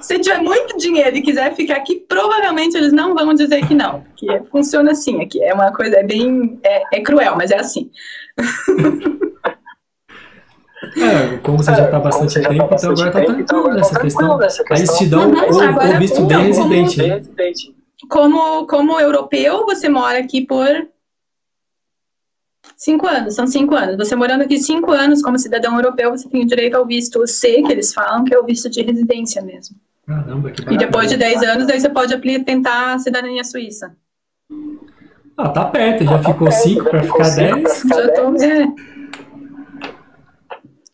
Se tiver muito dinheiro e quiser ficar aqui, provavelmente eles não vão dizer que não. Porque funciona assim aqui. É uma coisa bem... É cruel, mas é assim. Como você já está há bastante tempo, então agora está tranquilo nessa questão. Aí eles te dão o visto de residente. Como europeu, você mora aqui por 5 anos, são 5 anos. Você morando aqui 5 anos como cidadão europeu, você tem o direito ao visto C, que eles falam, que é o visto de residência mesmo. Caramba, que E bacana. depois de 10 anos, daí você pode tentar a cidadania suíça. Ah, tá perto, já ficou 5 para ficar 10. Já tô,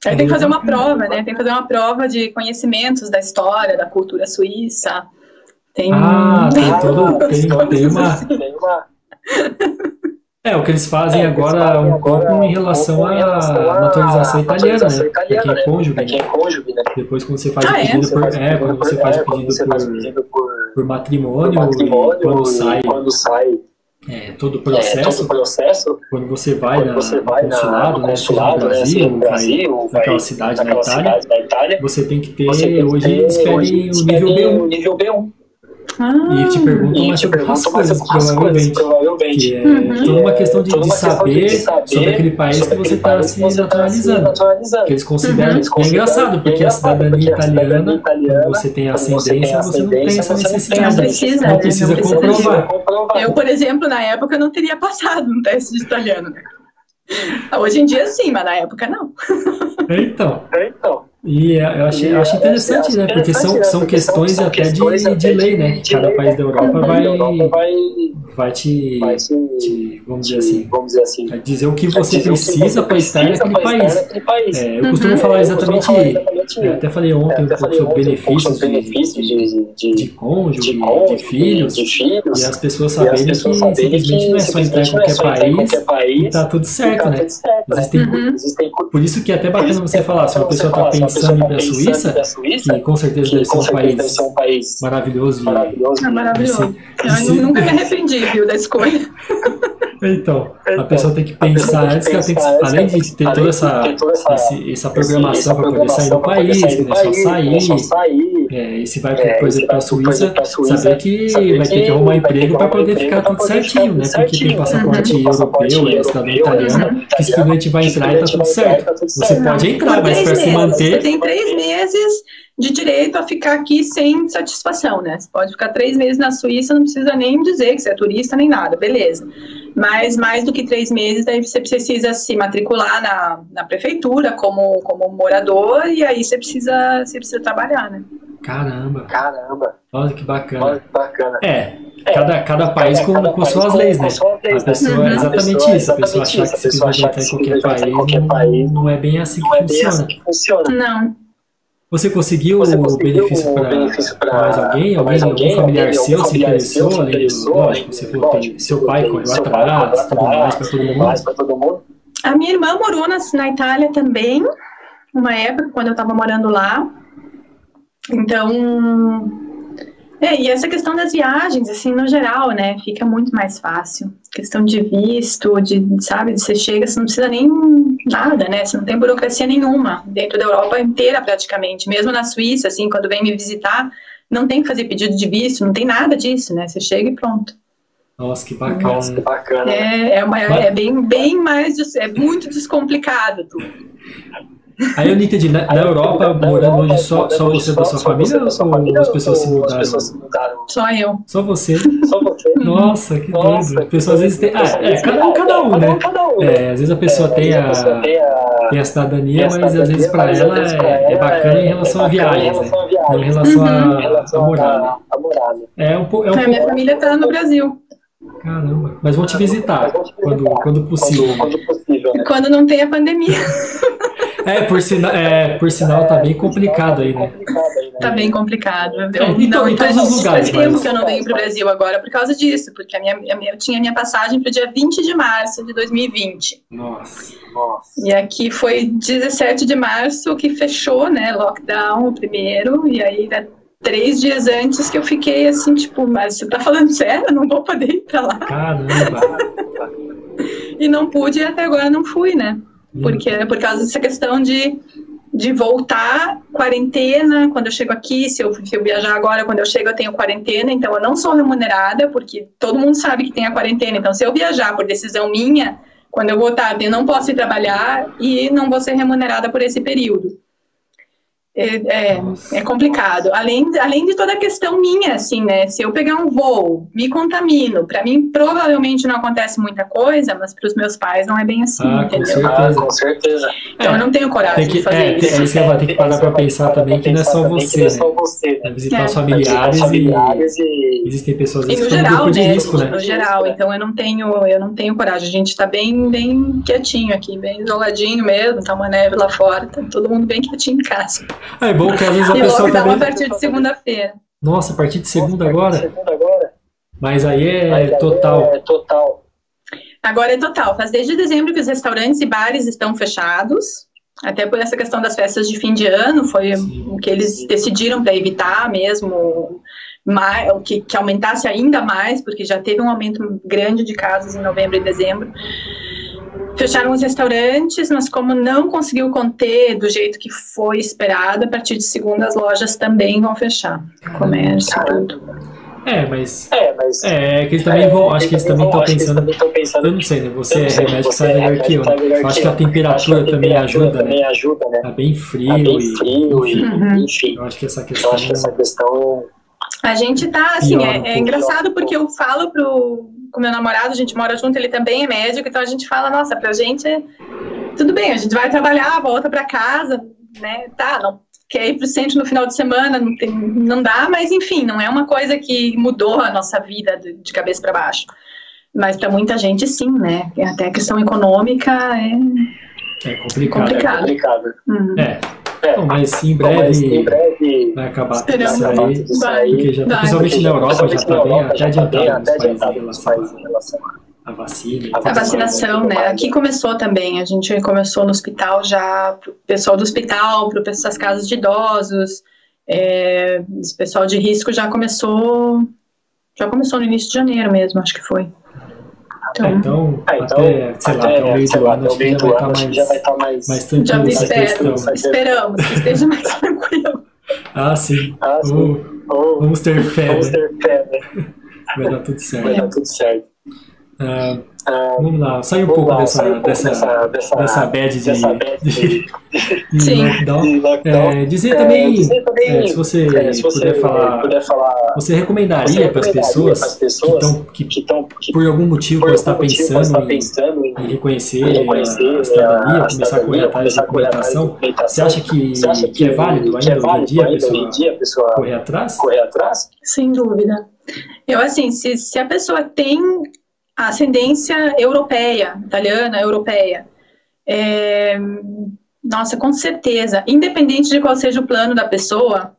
Aí tem que fazer uma prova, né? Tem que fazer uma prova de conhecimentos da história, da cultura suíça. Tem tem uma... o que eles fazem agora um pouco em relação à naturalização italiana, né? Pra quem é cônjuge, né? Depois quando você faz o pedido quando você faz o pedido por matrimônio, e quando sai todo o processo, quando você vai no consulado, né, seja no Brasil, naquela cidade na Itália, você tem que ter, hoje eles pedem o nível B1. E te perguntam mais sobre as coisas, provavelmente. Que é toda uma questão de saber sobre aquele país que você está se naturalizando. Que eles consideram. É engraçado, porque a cidadania italiana, quando você tem ascendência, você não tem essa necessidade. Não precisa comprovar. Eu, por exemplo, na época, não teria passado no teste de italiano. Hoje em dia, sim, mas na época, não. Então. E eu acho interessante, né? Porque são questões até de lei, né? Que cada país da Europa vai te, vamos dizer assim, vai dizer o que você precisa para estar naquele país. Eu costumo falar exatamente, até falei ontem um pouco sobre benefícios de cônjuge, de filhos, e as pessoas saberem que simplesmente não é só entrar em qualquer país e tá tudo certo, né? Por isso que é até bacana você falar, se uma pessoa está pensando em ir para a Suíça, que com certeza deve ser um país maravilhoso. É maravilhoso. Eu nunca me arrependi, viu, da escolha. Então, a pessoa tem que pensar antes, que ela tem que, além de ter toda essa programação para poder sair do país, que não é só sair, e se vai, por exemplo, para a Suíça, saber que vai ter que arrumar emprego para poder ficar tudo certinho, né? Porque tem passaporte europeu e cidadão italiano, que simplesmente vai entrar e tá tudo certo. Você pode entrar, mas para se manter... Você tem 3 meses de direito a ficar aqui sem satisfação, né? Você pode ficar 3 meses na Suíça, não precisa nem dizer que você é turista nem nada, beleza. Mas mais do que 3 meses, daí você precisa se matricular na prefeitura como morador, e aí você precisa trabalhar, né? Caramba. Olha que bacana. Cada país com suas leis, né? A pessoa, exatamente isso, a pessoa achar que se vai entrar em qualquer país, não é bem assim que funciona. Não. Você conseguiu o benefício para mais alguém? Algum familiar seu se interessou? Além do, lógico, você falou que seu pai correu atrás, tudo mais para todo mundo? A minha irmã morou na Itália também, uma época, quando eu estava morando lá. Então, e essa questão das viagens, assim, no geral, né, fica muito mais fácil. Questão de visto, sabe, você chega, você não precisa nem nada, né, você não tem burocracia nenhuma, dentro da Europa inteira praticamente, mesmo na Suíça, assim, quando vem me visitar, não tem que fazer pedido de visto, não tem nada disso, né, você chega e pronto. Nossa, que bacana. É bem mais, é muito descomplicado tudo. Aí eu não entendi, na Europa, morando hoje só você da sua família ou as pessoas se mudaram? Só eu. Só você? Nossa, que doido. As pessoas às vezes tem... cada um, né? Às vezes a pessoa tem a cidadania, mas às vezes para ela é bacana em relação a viagens, né? Não em relação a morada. Minha família está no Brasil. Caramba, mas vão te visitar quando possível. Quando não tem a pandemia. Por sinal, tá bem complicado aí, né? Tá bem complicado. Em todos os lugares. Faz tempo que eu não venho pro Brasil agora por causa disso, porque eu tinha minha passagem pro dia 20 de março de 2020. Nossa. E aqui foi 17 de março que fechou, né? Lockdown o primeiro, e aí 3 dias antes que eu fiquei assim, tipo, mas você tá falando sério? Eu não vou poder ir pra lá. Caramba! E não pude e até agora não fui, né? Porque por causa dessa questão de voltar, quarentena, quando eu chego aqui, se eu viajar agora, quando eu chego eu tenho quarentena, então eu não sou remunerada, porque todo mundo sabe que tem a quarentena, então se eu viajar por decisão minha, quando eu voltar, eu não posso ir trabalhar e não vou ser remunerada por esse período. É complicado. Além de toda a questão minha, assim, né? Se eu pegar um voo, me contamino, para mim provavelmente não acontece muita coisa, mas para os meus pais não é bem assim, entendeu? Com certeza. Então eu não tenho coragem de fazer isso. Aí você vai ter que parar para pensar também que não é só você, né? Visitar os familiares e existem pessoas que estão em grupo de risco, né? No geral, então eu não tenho coragem. A gente tá bem quietinho aqui, bem isoladinho mesmo, tá uma neve lá fora, tá todo mundo bem quietinho em casa. É bom que às vezes a pessoa também... a partir de segunda-feira. Nossa, a partir de segunda agora? Mas aí é total. Agora é total. Faz desde dezembro que os restaurantes e bares estão fechados. Até por essa questão das festas de fim de ano, foi o que eles decidiram para evitar mesmo que aumentasse ainda mais, porque já teve um aumento grande de casos em novembro e dezembro. Fecharam os restaurantes, mas como não conseguiu conter do jeito que foi esperado, a partir de segunda as lojas também vão fechar. Comércio, tudo. Mas que eles também vão, acho que eles também estão pensando, eu não sei, né? Você é remédio que sabe melhor que eu, né? Eu acho que a temperatura também ajuda, né? Tá bem frio enfim. Eu acho que essa questão... A gente tá, assim, é engraçado porque eu falo com meu namorado, a gente mora junto, ele também é médico, então a gente fala, nossa, pra gente, tudo bem, a gente vai trabalhar, volta pra casa, né, não quer ir pro centro no final de semana, não dá, mas enfim, não é uma coisa que mudou a nossa vida de cabeça pra baixo. Mas pra muita gente, sim, né, até a questão econômica é complicado. Bom, mas em breve vai acabar tudo isso aí, porque já, principalmente na Europa já está bem até adiantado nos países em relação à vacina. A vacinação, né? Aqui começou também, a gente começou no hospital já, pro pessoal do hospital, para as casas de idosos, esse pessoal de risco já começou no início de janeiro mesmo, acho que foi. Então, até, sei lá, até o meio do ano, acho que já vai estar mais tranquilo essa questão. Esperamos que esteja mais tranquilo. Sim. Vamos ter fé, né? Vai dar tudo certo. Vamos lá, sai um pouco dessa bad de lockdown. Dizer também, se você puder falar, você recomendaria para as pessoas que por algum motivo você está pensando em reconhecer a cidadania, começar a correr atrás de documentação, você acha que é válido ainda hoje em dia a pessoa correr atrás? Sem dúvida. Eu, assim, se a pessoa tem a ascendência italiana, europeia. Nossa, com certeza, independente de qual seja o plano da pessoa,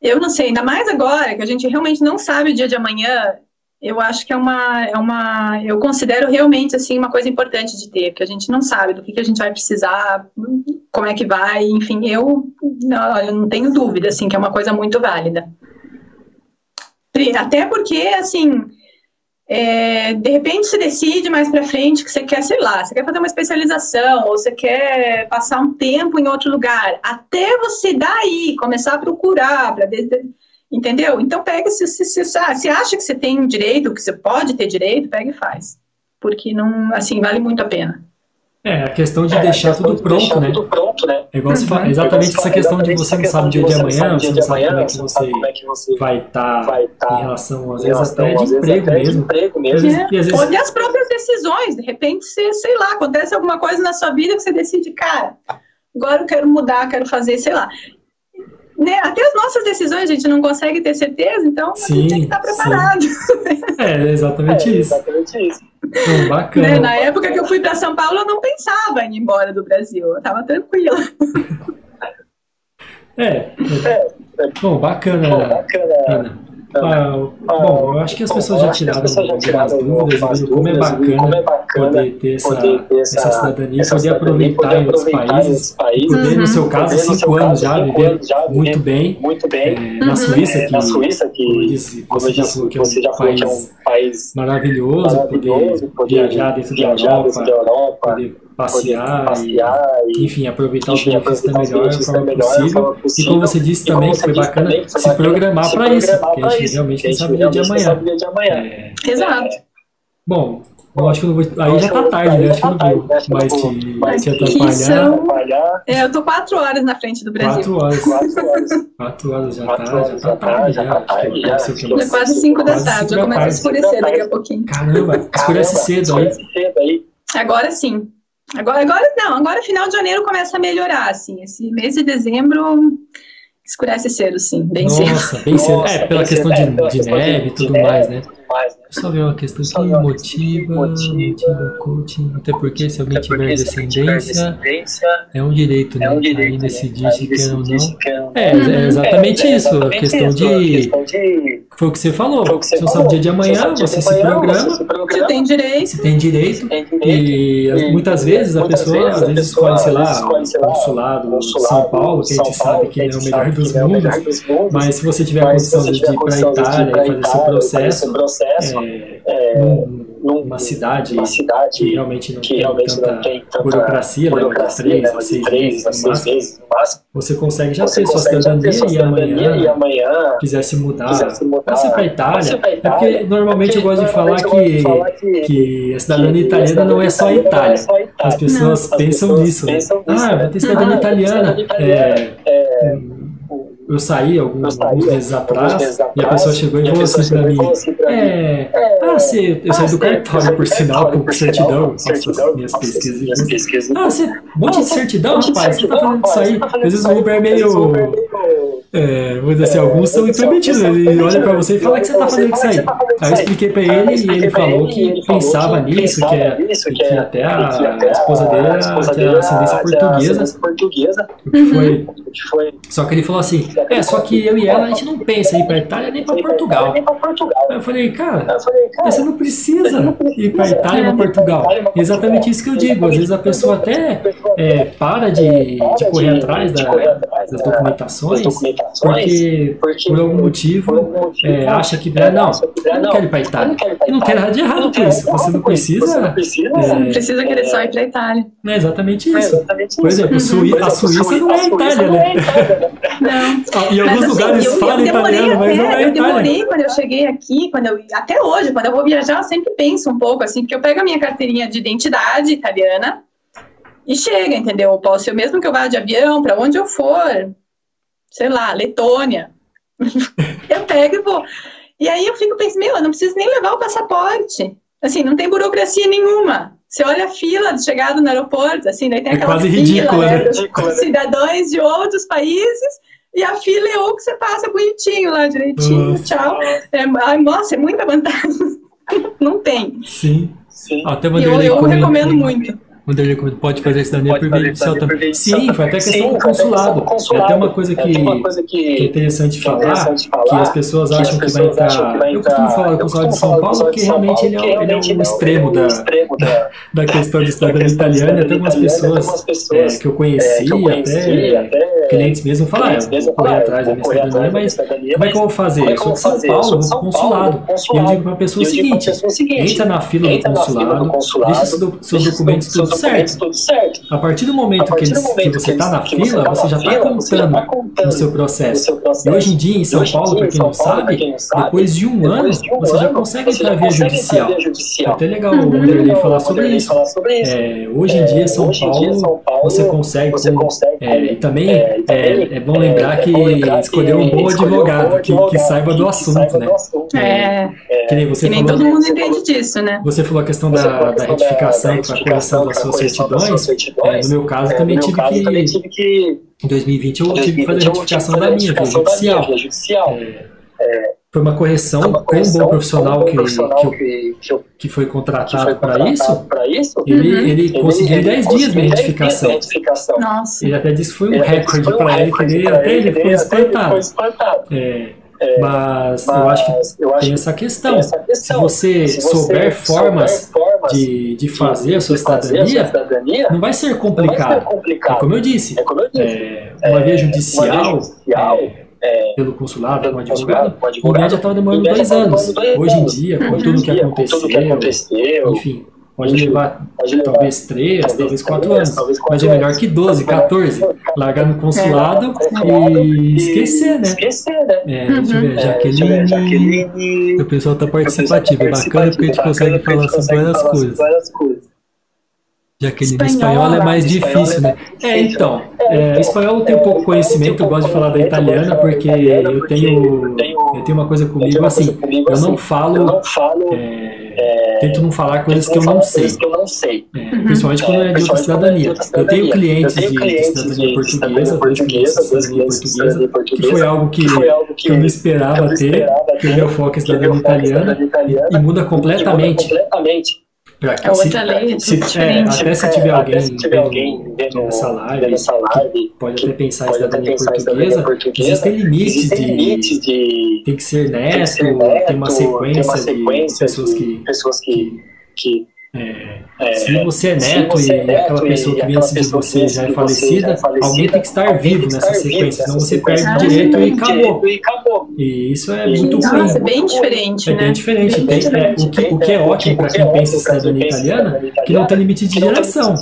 eu não sei, ainda mais agora, que a gente realmente não sabe o dia de amanhã, eu acho que eu considero realmente, assim, uma coisa importante de ter, porque a gente não sabe do que a gente vai precisar, como é que vai, enfim, eu não tenho dúvida, assim, que é uma coisa muito válida. Até porque, assim... de repente você decide mais pra frente que você quer, sei lá, você quer fazer uma especialização ou você quer passar um tempo em outro lugar, até você daí começar a procurar, entendeu? Então pega, se acha que você tem direito, que você pode ter direito, pega e faz, porque não, assim, vale muito a pena. A questão de deixar tudo pronto, né? É igual você fala, exatamente essa questão de você não sabe o dia de amanhã, você não sabe como é que você vai estar em relação, às vezes, até de emprego mesmo. E às vezes... Ou as próprias decisões, de repente, você, sei lá, acontece alguma coisa na sua vida que você decide, cara, agora eu quero mudar, quero fazer, sei lá. Né? Até as nossas decisões a gente não consegue ter certeza, então a gente tem que estar preparado. Exatamente isso. Bacana. Na época que eu fui para São Paulo, eu não pensava em ir embora do Brasil, eu estava tranquila. Bom, bacana. Bom, eu acho que as pessoas já tiraram algumas dúvidas, como é bacana poder ter essa cidadania, poder aproveitar em outros países, poder, no seu caso, 5 anos já, viver muito bem na Suíça, que você já falou que é um país maravilhoso, poder viajar dentro da Europa, poder passear e, enfim, aproveitar os benefícios da melhor forma possível. E como você disse também, que foi bacana se programar para isso, porque a gente realmente não sabia de amanhã. Exato. Bom, Eu acho que eu não vou. Aí já tá tarde, né? Acho que eu não vou mais te atrapalhar. Eu tô 4 horas na frente do Brasil. 4 horas. 4 horas já tá tarde já. Acho que é quase 5 da tarde, já começa a escurecer daqui a pouquinho. Caramba, escurece cedo aí. Agora sim. Agora final de janeiro começa a melhorar, assim. Esse mês de dezembro escurece cedo, sim, bem cedo. Nossa, bem cedo. Pela questão de neve e tudo mais, né? Só ver uma questão que motiva o coaching, até porque se alguém tiver descendência, é um direito, né? Aí decidir se quer ou não. É exatamente isso, a questão de... Foi o que você falou, se você sabe o dia de amanhã, você se programa, você tem direito, e muitas vezes a pessoa, às vezes escolhe, sei lá, o consulado de São Paulo, que a gente sabe que é o melhor dos mundos, mas se você tiver a condição de ir para a Itália e fazer seu processo, numa cidade que realmente não tem tanta burocracia, né, 3 a 6 meses no máximo, você consegue já ter sua cidadania e amanhã quiser se mudar, você para a Itália, porque normalmente eu gosto de falar que a cidadania italiana não é só a Itália, as pessoas pensam nisso, né? Vou ter cidadania italiana, eu saí alguns meses atrás e a pessoa chegou e falou assim pra mim, eu saí do cartório, por sinal, com certidão, faço as minhas pesquisas. Um monte de certidão, rapaz, você tá falando disso aí? Às vezes o Uber é meio... vou dizer assim, alguns são intrometidos, ele olha pra você e fala que você tá fazendo isso aí. Aí eu expliquei pra ele e ele falou que pensava nisso, que até a esposa dele tinha ascendência portuguesa, o que foi. Só que ele falou assim, só que eu e ela, a gente não pensa em ir pra Itália nem pra Portugal. Aí eu falei, cara, você não precisa ir pra Itália ou pra Portugal. É exatamente isso que eu digo, às vezes a pessoa até para de correr atrás das documentações, porque por algum motivo acha que eu não quero ir para a Itália. E não tem nada de errado com isso. Você não precisa. Não precisa querer só ir para a Itália. É exatamente isso. Por exemplo, a Suíça não é a Itália, né? Não. Em alguns lugares falam italiano, mas não é a Itália. Eu demorei quando eu cheguei aqui, até hoje, quando eu vou viajar, eu sempre penso um pouco assim, porque eu pego a minha carteirinha de identidade italiana e chega, entendeu? Eu mesmo que eu vá de avião, para onde eu for, sei lá, Letônia, eu pego e vou. E aí eu fico pensando, eu não preciso nem levar o passaporte. Assim, não tem burocracia nenhuma. Você olha a fila de chegada no aeroporto, assim, daí tem aquela quase fila, ridícula, né? De cidadãos de outros países, e a fila é o que você passa bonitinho lá, direitinho, tchau. Nossa, é muita vantagem. Não tem. Sim. Até eu recomendo muito. Ele pode fazer cidadania por meio judicial também. Sim, foi até questão do consulado. É até uma coisa que é interessante falar, que as pessoas acham que vai entrar... Eu costumo falar do consulado de São Paulo, porque realmente ele é um extremo da questão de cidadania italiana. Até algumas pessoas que eu conheci, até clientes mesmo falaram, vou correr atrás da minha cidadania, mas como é que eu vou fazer? Eu sou de São Paulo, eu vou pro consulado. E eu digo para a pessoa o seguinte, entra na fila do consulado, deixa seus documentos tudo certo. A partir do momento que você está na fila, você já está contando no seu processo. E hoje em dia, em São Paulo, para quem não sabe, depois de um ano, você já consegue entrar via judicial. É até legal o Wanderlei falar sobre isso. Hoje em dia, São Paulo, você consegue, e também é bom lembrar que escolher um bom advogado, que saiba do assunto, né? Que nem você falou, todo mundo entende disso, né? Você falou a questão da retificação para a correção das suas certidões. No meu caso, também tive que... Em 2020, eu tive que fazer a retificação da minha via judicial. Foi uma correção com um bom profissional que foi contratado para isso. Ele conseguiu em 10 dias minha retificação. Nossa. Ele até disse que foi um recorde para ele, que ele ficou espantado. Mas eu acho que tem essa questão. Se você souber formas de fazer a sua cidadania, não vai ser complicado. É como eu disse, uma via judicial, pelo consulado, com um advogado, em média estava demorando 2 anos. Hoje em dia, com tudo que aconteceu, enfim, pode levar talvez 3, talvez 4 anos, mas é melhor que 12, 14, largar no consulado e esquecer, né? Deixa eu ver, Jaqueline, o pessoal tá participativo, é bacana porque a gente consegue falar sobre várias coisas. Jaqueline, espanhol é mais difícil, né? Então, espanhol eu tenho pouco conhecimento, eu gosto de falar da italiana, porque eu tenho uma coisa comigo, assim, eu não falo, tento não falar coisas que eu não sei, principalmente quando é de outra cidadania. Eu tenho clientes de cidadania portuguesa, dois clientes de cidadania portuguesa, que foi algo que eu não esperava ter, que o meu foco é cidadania italiana, e muda completamente. É outra lei, até se tiver alguém vendo essa live que pode até pensar em cidadania portuguesa, existem limites de tem que ser neto, tem uma sequência de pessoas que se você é neto e aquela pessoa que vem antes de você já é falecida, alguém tem que estar vivo nessa sequência, senão você perde o direito e acabou. E isso é muito ruim. Nossa, é bem diferente, né? Bem diferente. O que é ótimo para quem pensa em cidadania italiana, que não tem limite de geração.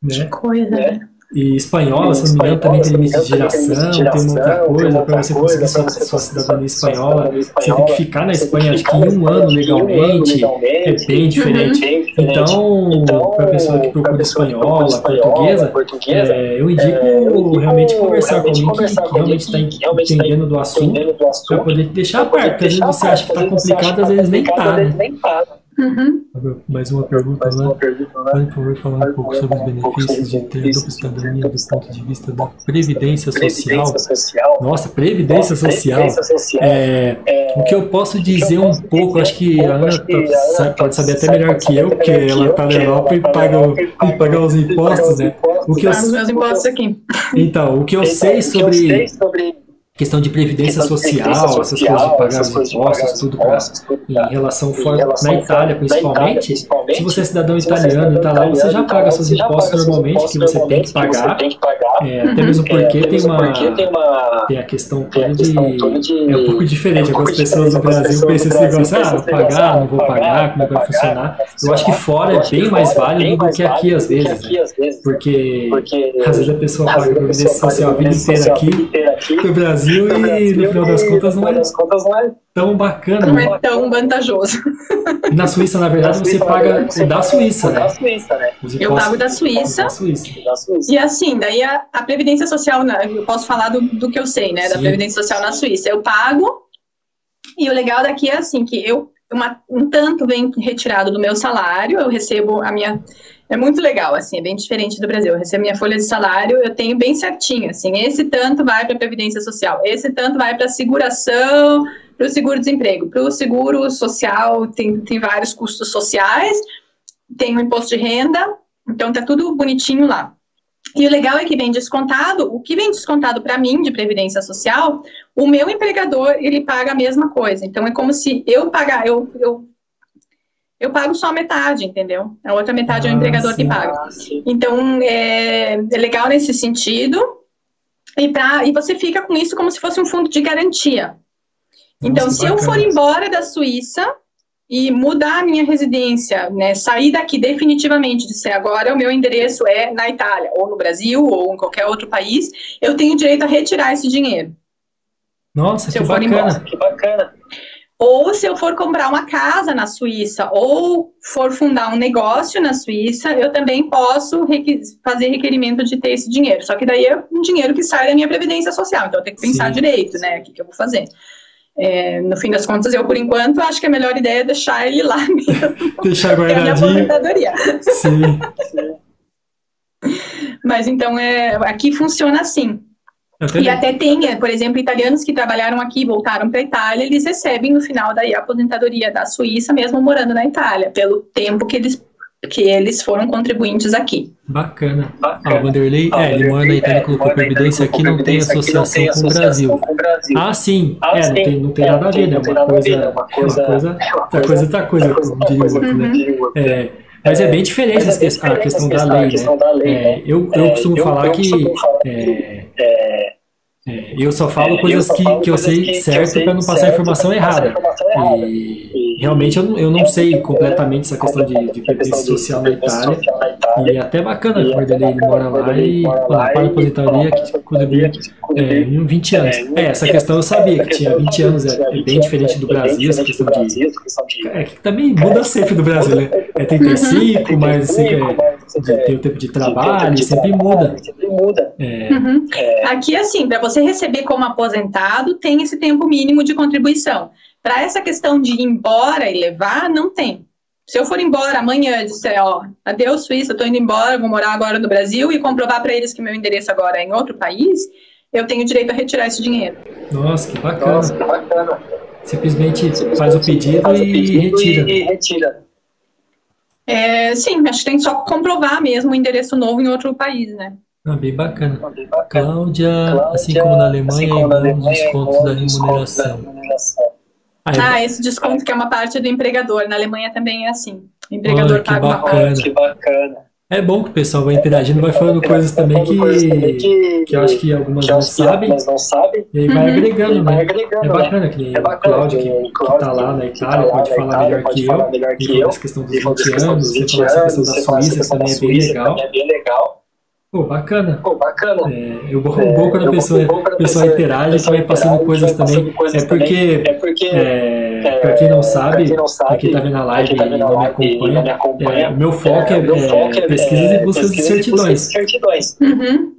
Né? Que coisa, né? E espanhola, se não me engano, também tem limite de geração, tem uma outra coisa, para você conseguir sua cidadania espanhola, você tem que ficar na Espanha, acho que em 1 ano legalmente, é bem diferente. Então, para a pessoa que procura espanhola, portuguesa, eu indico realmente conversar com alguém que realmente está entendendo do assunto, para poder deixar a parte, porque às vezes você acha que está complicado, às vezes nem está, né? Mais uma pergunta, né? Por favor, falar um pouco sobre os benefícios de ter dupla cidadania do ponto de vista da Previdência Social. Nossa, Previdência Social. O que eu posso dizer um pouco, acho que a Ana pode saber até melhor que eu, porque ela está na Europa e paga os impostos, né? Os meus impostos aqui. Então, o que eu sei sobre questão de previdência social, essas coisas de pagar os impostos, tudo em relação na Itália principalmente, se você é cidadão italiano e está lá, você já paga seus impostos normalmente, que você tem que pagar, até mesmo porque tem a questão toda é um pouco diferente, algumas pessoas do Brasil pensam esse negócio, vou pagar, não vou pagar, como é que vai funcionar. Eu acho que fora é bem mais válido do que aqui às vezes, né? Porque às vezes a pessoa paga a previdência social a vida inteira aqui no Brasil, e no final das contas não é tão bacana. Não é tão vantajoso. E na Suíça, na verdade, você paga o da Suíça, né? Eu pago da Suíça. E assim, daí a Previdência Social, eu posso falar do que eu sei, né? Da Previdência Social na Suíça. Eu pago, e o legal daqui é assim, que um tanto vem retirado do meu salário, eu recebo a minha... É muito legal, assim, é bem diferente do Brasil. Eu recebo minha folha de salário, eu tenho bem certinho, assim, esse tanto vai para a Previdência Social, esse tanto vai para a seguração, para o seguro-desemprego, para o seguro social, tem vários custos sociais, tem o imposto de renda, então tá tudo bonitinho lá. E o legal é que vem descontado, o que vem descontado para mim de Previdência Social, o meu empregador, ele paga a mesma coisa. Então é como se eu pagar, eu pago só metade, entendeu? A outra metade é o empregador que paga. Então, é legal nesse sentido. E você fica com isso como se fosse um fundo de garantia. Então, se eu for embora da Suíça e mudar a minha residência, né, sair daqui definitivamente, dizer agora o meu endereço é na Itália, ou no Brasil, ou em qualquer outro país, eu tenho direito a retirar esse dinheiro. Nossa, que bacana. Ou se eu for comprar uma casa na Suíça, ou for fundar um negócio na Suíça, eu também posso fazer requerimento de ter esse dinheiro. Só que daí é um dinheiro que sai da minha Previdência Social, então eu tenho que pensar direito, né, o que eu vou fazer. No fim das contas, eu, por enquanto, acho que a melhor ideia é deixar ele lá mesmo. Deixar guardadinho. É a minha aposentadoria. Sim. Mas então, aqui funciona assim. E até tem, por exemplo, italianos que trabalharam aqui, voltaram para a Itália, eles recebem no final daí a aposentadoria da Suíça, mesmo morando na Itália, pelo tempo que eles foram contribuintes aqui. Bacana. O Vanderlei, ele mora na Itália, colocou previdência aqui, não tem associação com o Brasil. Ah, sim. Não tem nada a ver, né? Uma coisa, como diria o outro, né? Mas é bem diferente a questão da lei, né? Eu costumo falar que eu só falo coisas que eu sei certo para não passar informação errada. realmente eu não sei completamente essa questão de previdência social na Itália. E é até bacana que o Vanderlei ele mora lá e para a aposentadoria que contribui em 20 anos. Essa questão eu sabia que tinha 20 anos, é bem diferente do Brasil, essa questão que também muda sempre do Brasil, né? É 35, mas sempre tem o tempo de trabalho, sempre muda. Aqui, assim, para você receber como aposentado, tem esse tempo mínimo de contribuição. Para essa questão de ir embora e levar, não tem. Se eu for embora amanhã e disser, ó, adeus Suíça, estou indo embora, vou morar agora no Brasil e comprovar para eles que meu endereço agora é em outro país, eu tenho direito a retirar esse dinheiro. Nossa, que bacana. Simplesmente faz o pedido e retira. Sim, acho que tem só comprovar mesmo o endereço novo em outro país, né? Bem bacana. Cláudia, assim como na Alemanha, é igual os descontos da remuneração. Esse desconto que é uma parte do empregador. Na Alemanha também é assim. O empregador paga uma parte. Que bacana. É bom que o pessoal vai interagindo, vai falando coisas também que eu acho que algumas não sabem, e aí vai agregando, né? É bacana que nem o Cláudio, que tá lá na Itália, pode falar melhor que eu, e essa questão dos 20 anos, você falar essa questão da Suíça também é bem legal. Pô, bacana. O bom quando a pessoa interage, que vai passando coisas também. Porque para quem não sabe, aqui tá vendo a live e não me acompanha, o meu foco é pesquisas e buscas de certidões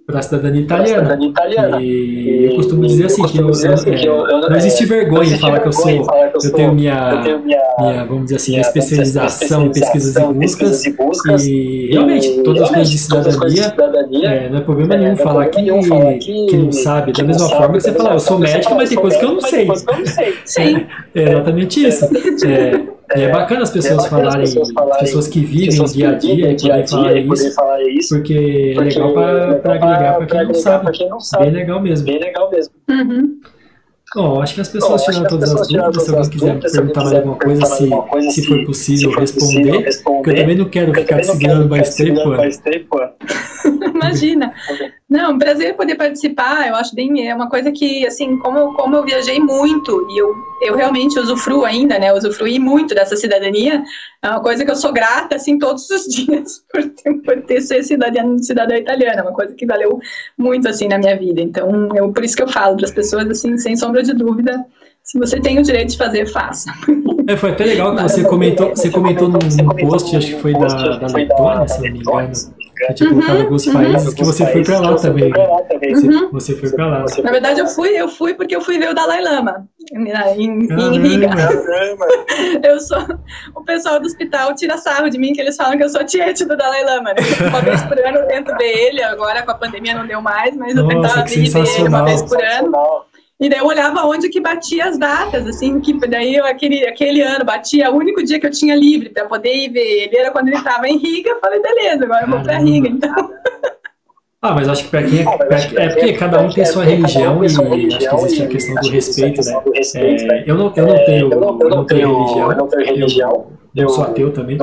para a cidadania italiana. E eu costumo dizer assim, que não existe vergonha em falar que eu tenho minha, vamos dizer assim, especialização em pesquisas e buscas, e realmente, todas as coisas de cidadania, não é problema nenhum falar que não sabe, da mesma forma que você fala, eu sou médico, mas tem coisas que eu não sei. Sim. É exatamente isso. É bacana as pessoas falarem, as pessoas que vivem dia a dia e poderem falar isso, porque é legal para agregar para quem não sabe. Bem legal mesmo. Bom, acho que as pessoas tiraram todas as dúvidas. Se alguém quiser perguntar mais alguma coisa, se for possível responder, porque eu também não quero ficar te segurando mais tempo. Imagina. Não, prazer poder participar. Eu acho é uma coisa que, assim, como eu viajei muito e eu realmente usufruo ainda, né? Usufruí muito dessa cidadania. É uma coisa que eu sou grata, assim, todos os dias por ter sido cidadã italiana. Uma coisa que valeu muito, assim, na minha vida. Então, por isso que eu falo para as pessoas, assim, sem sombra de dúvida, se você tem o direito de fazer, faça. Foi até legal que você comentou num post, acho que foi da Letônia, se não me engano, que tinha colocado alguns países, que você foi para lá também. Você foi para lá. Na verdade, eu fui porque eu fui ver o Dalai Lama em Riga. O pessoal do hospital tira sarro de mim, que eles falam que eu sou tiete do Dalai Lama. Né? Uma vez por ano eu tento ver ele, agora com a pandemia não deu mais, mas eu tentava ver ele uma vez por ano. E daí eu olhava onde que batia as datas, assim, que daí aquele ano batia, o único dia que eu tinha livre para poder ir ver ele era quando ele estava em Riga. Eu falei, beleza, agora eu vou para Riga, então. Mas acho que para quem porque cada um tem sua religião e acho que existe a questão do respeito, né? Eu não tenho religião. Eu sou ateu também,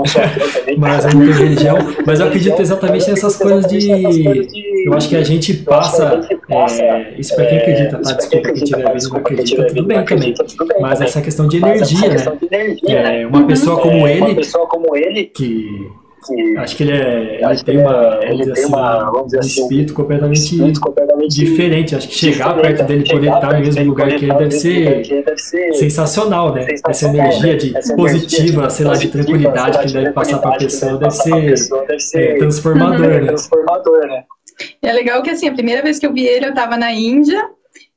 mas eu não tenho religião, mas eu acredito exatamente nessas coisas eu acho que a gente passa, isso para quem acredita, tá? Desculpa quem estiver vendo não acredita, tudo bem também, mas essa questão de energia, né? Uma pessoa como ele, que acho que ele tem um espírito completamente diferente. Acho que chegar perto dele e poder estar no mesmo lugar que ele deve ser sensacional, né? Essa energia positiva, sei lá, de tranquilidade que ele deve passar para a pessoa deve ser transformador, né? É legal que, assim, a primeira vez que eu vi ele, eu estava na Índia.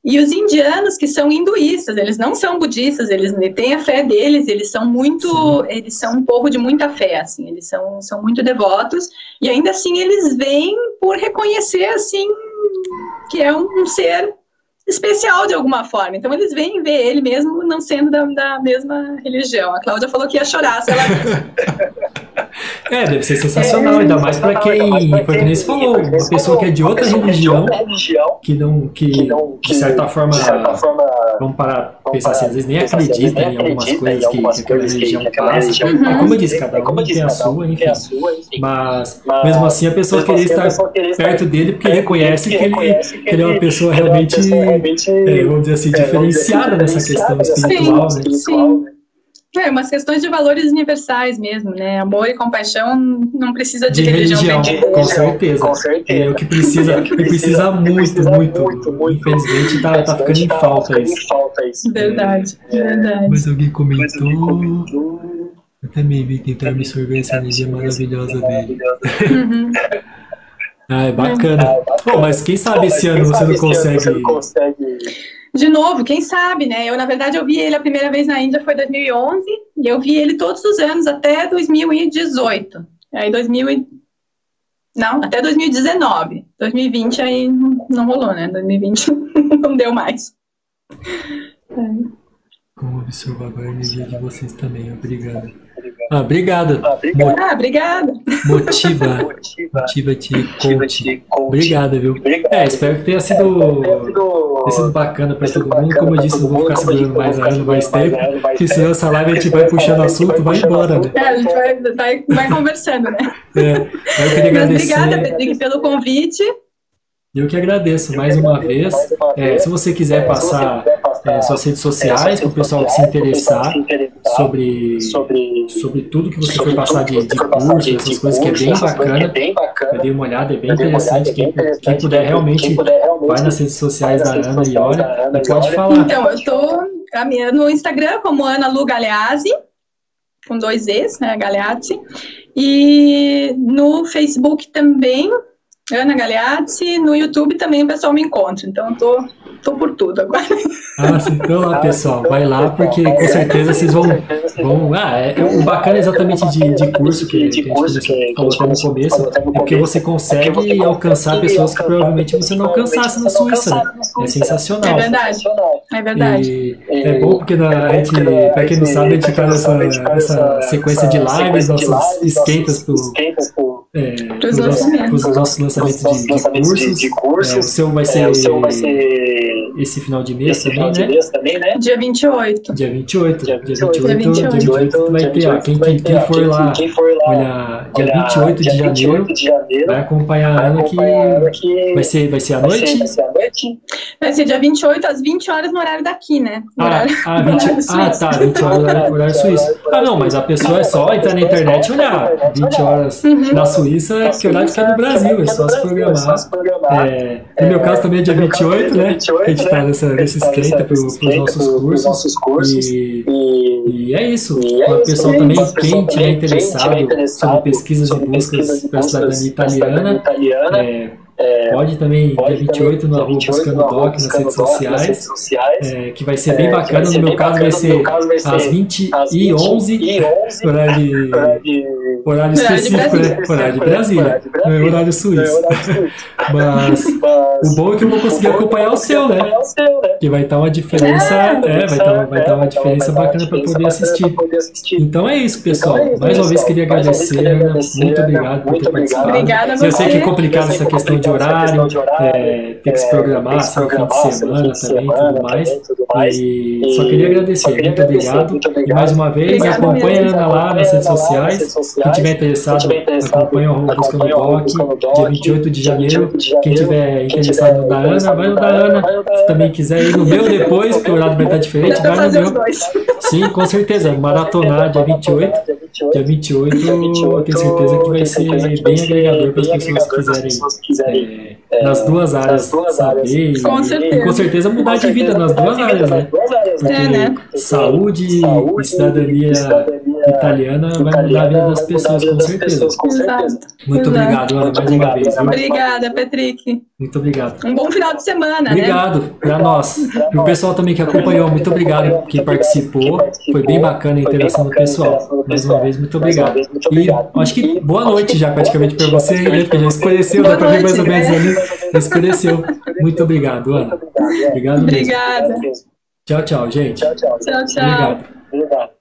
E os indianos, que são hinduístas, eles não são budistas, eles têm a fé deles, eles são um povo de muita fé, assim, eles são muito devotos, e ainda assim eles vêm por reconhecer, assim, que é um ser especial de alguma forma. Então eles vêm ver ele mesmo não sendo da mesma religião. A Cláudia falou que ia chorar se ela deve ser sensacional, ainda mais para quem, foi que nem você falou, uma pessoa que é de outra religião, que de certa forma, vamos parar pensar assim, às vezes nem acredita em algumas coisas que aquela religião passa, como eu disse, cada um tem a sua, enfim, mas mesmo assim a pessoa querer estar perto dele porque reconhece que ele é uma pessoa realmente, vamos dizer assim, diferenciada nessa questão espiritual, né? Sim. Umas questões de valores universais mesmo, né? Amor e compaixão não precisa de religião. Com certeza. É o que precisa muito. Infelizmente tá ficando em falta isso. Verdade. Mas alguém comentou. Eu também vi tentar absorver essa energia maravilhosa dele. É bacana. Mas quem sabe esse ano você não consegue... De novo, quem sabe, né? Na verdade, eu vi ele a primeira vez na Índia foi em 2011 e eu vi ele todos os anos até 2018. Aí até 2019. 2020 aí não rolou, né? 2020 não deu mais. Como observar agora a energia de vocês também. Obrigado. Obrigado. Obrigada. Motiva-te, coach. Obrigado, viu? Espero que tenha sido bacana para todo mundo. Como eu disse, não vou ficar segurando mais tempo, porque senão essa live a gente vai puxando assunto, vai embora, né? A gente vai conversando, né? Eu queria agradecer. Obrigada, Pedrinho, pelo convite. Eu que agradeço mais uma vez. Se você quiser passar suas redes sociais para o pessoal se interessar sobre tudo que você foi passar de curso, essas coisas que é bem bacana. Eu dei uma olhada, é bem interessante. Quem puder realmente vai nas redes sociais da Ana e olha, e pode falar. Então, eu estou no Instagram como Ana Lu Galeazzi, com 2 Es, né, Galeazzi, e no Facebook também, Ana Galeazzi, no YouTube também o pessoal me encontra, então eu tô por tudo agora. Então lá, pessoal, vai lá, porque com certeza vocês vão o bacana exatamente de curso que a gente falou até no começo, é porque você consegue alcançar pessoas que provavelmente você não alcançasse na Suíça, né? É sensacional. É verdade. E é bom porque a gente, pra quem não sabe, a gente tá nessa sequência de lives, nossos esquentas pros nossos lançamentos de cursos. O seu vai ser esse final de mês também, né? Dia 28. Dia 28 vai ter, quem for lá, olha, dia 28 de janeiro, vai acompanhar a Ana que vai ser à noite? Vai ser dia 28 às 20 horas no horário daqui, né? 20 horas no horário suíço. Não, mas a pessoa é só entrar na internet e olhar 20 horas na Suíça, que horário que é no Brasil, é só se programar. No meu caso também é dia 28, né? A gente tá nesse esquenta para os nossos cursos. E é isso. O pessoal também, quem tiver interessado sobre pesquisas e buscas para a cidadania italiana, pode também, dia 28, no arroba Buscando Doc, nas redes sociais, que vai ser bem bacana. No meu caso vai ser às 20h11, horário específico, né? Horário de Brasília, não é horário suíço. Mas o bom é que eu vou conseguir acompanhar o seu, né? Que vai estar uma diferença, vai estar uma diferença bacana para poder assistir. Então é isso, pessoal. Mais uma vez queria agradecer, Ana. Muito obrigado por ter participado. Obrigada a você. Eu sei que é complicado essa questão de horário, ter que se programar, no fim de semana também e tudo mais. E só queria agradecer. Muito obrigado. E mais uma vez, acompanhe a Ana lá nas redes sociais. Quem tiver interessado, acompanhe o arroba Buscando Doc, dia 28 de janeiro. Quem tiver interessado no da Ana, vai no da Ana. Se também quiser ir no meu depois, porque o horário vai estar diferente, vai no meu. Sim, com certeza. Maratonar dia 28. Dia 28, eu tenho certeza que vai ser bem agregador para as pessoas que quiserem nas duas áreas saber e com certeza mudar de vida nas duas áreas, né? Porque saúde e cidadania italiana vai mudar a vida das pessoas, com certeza. Muito obrigado, Ana, mais uma vez. Obrigada, Patrick. Muito obrigado. Um bom final de semana, obrigado, né? Para nós. E o pessoal também que acompanhou, muito obrigado quem participou. Foi bem bacana a interação do pessoal. Mais uma vez, muito obrigado. E acho que boa noite já praticamente para você, né? Porque já escureceu, dá para ver mais ou menos ali. Escureceu. Muito obrigado, Ana. Obrigado mesmo. Obrigada. Tchau, tchau, gente. Tchau, tchau. Obrigado.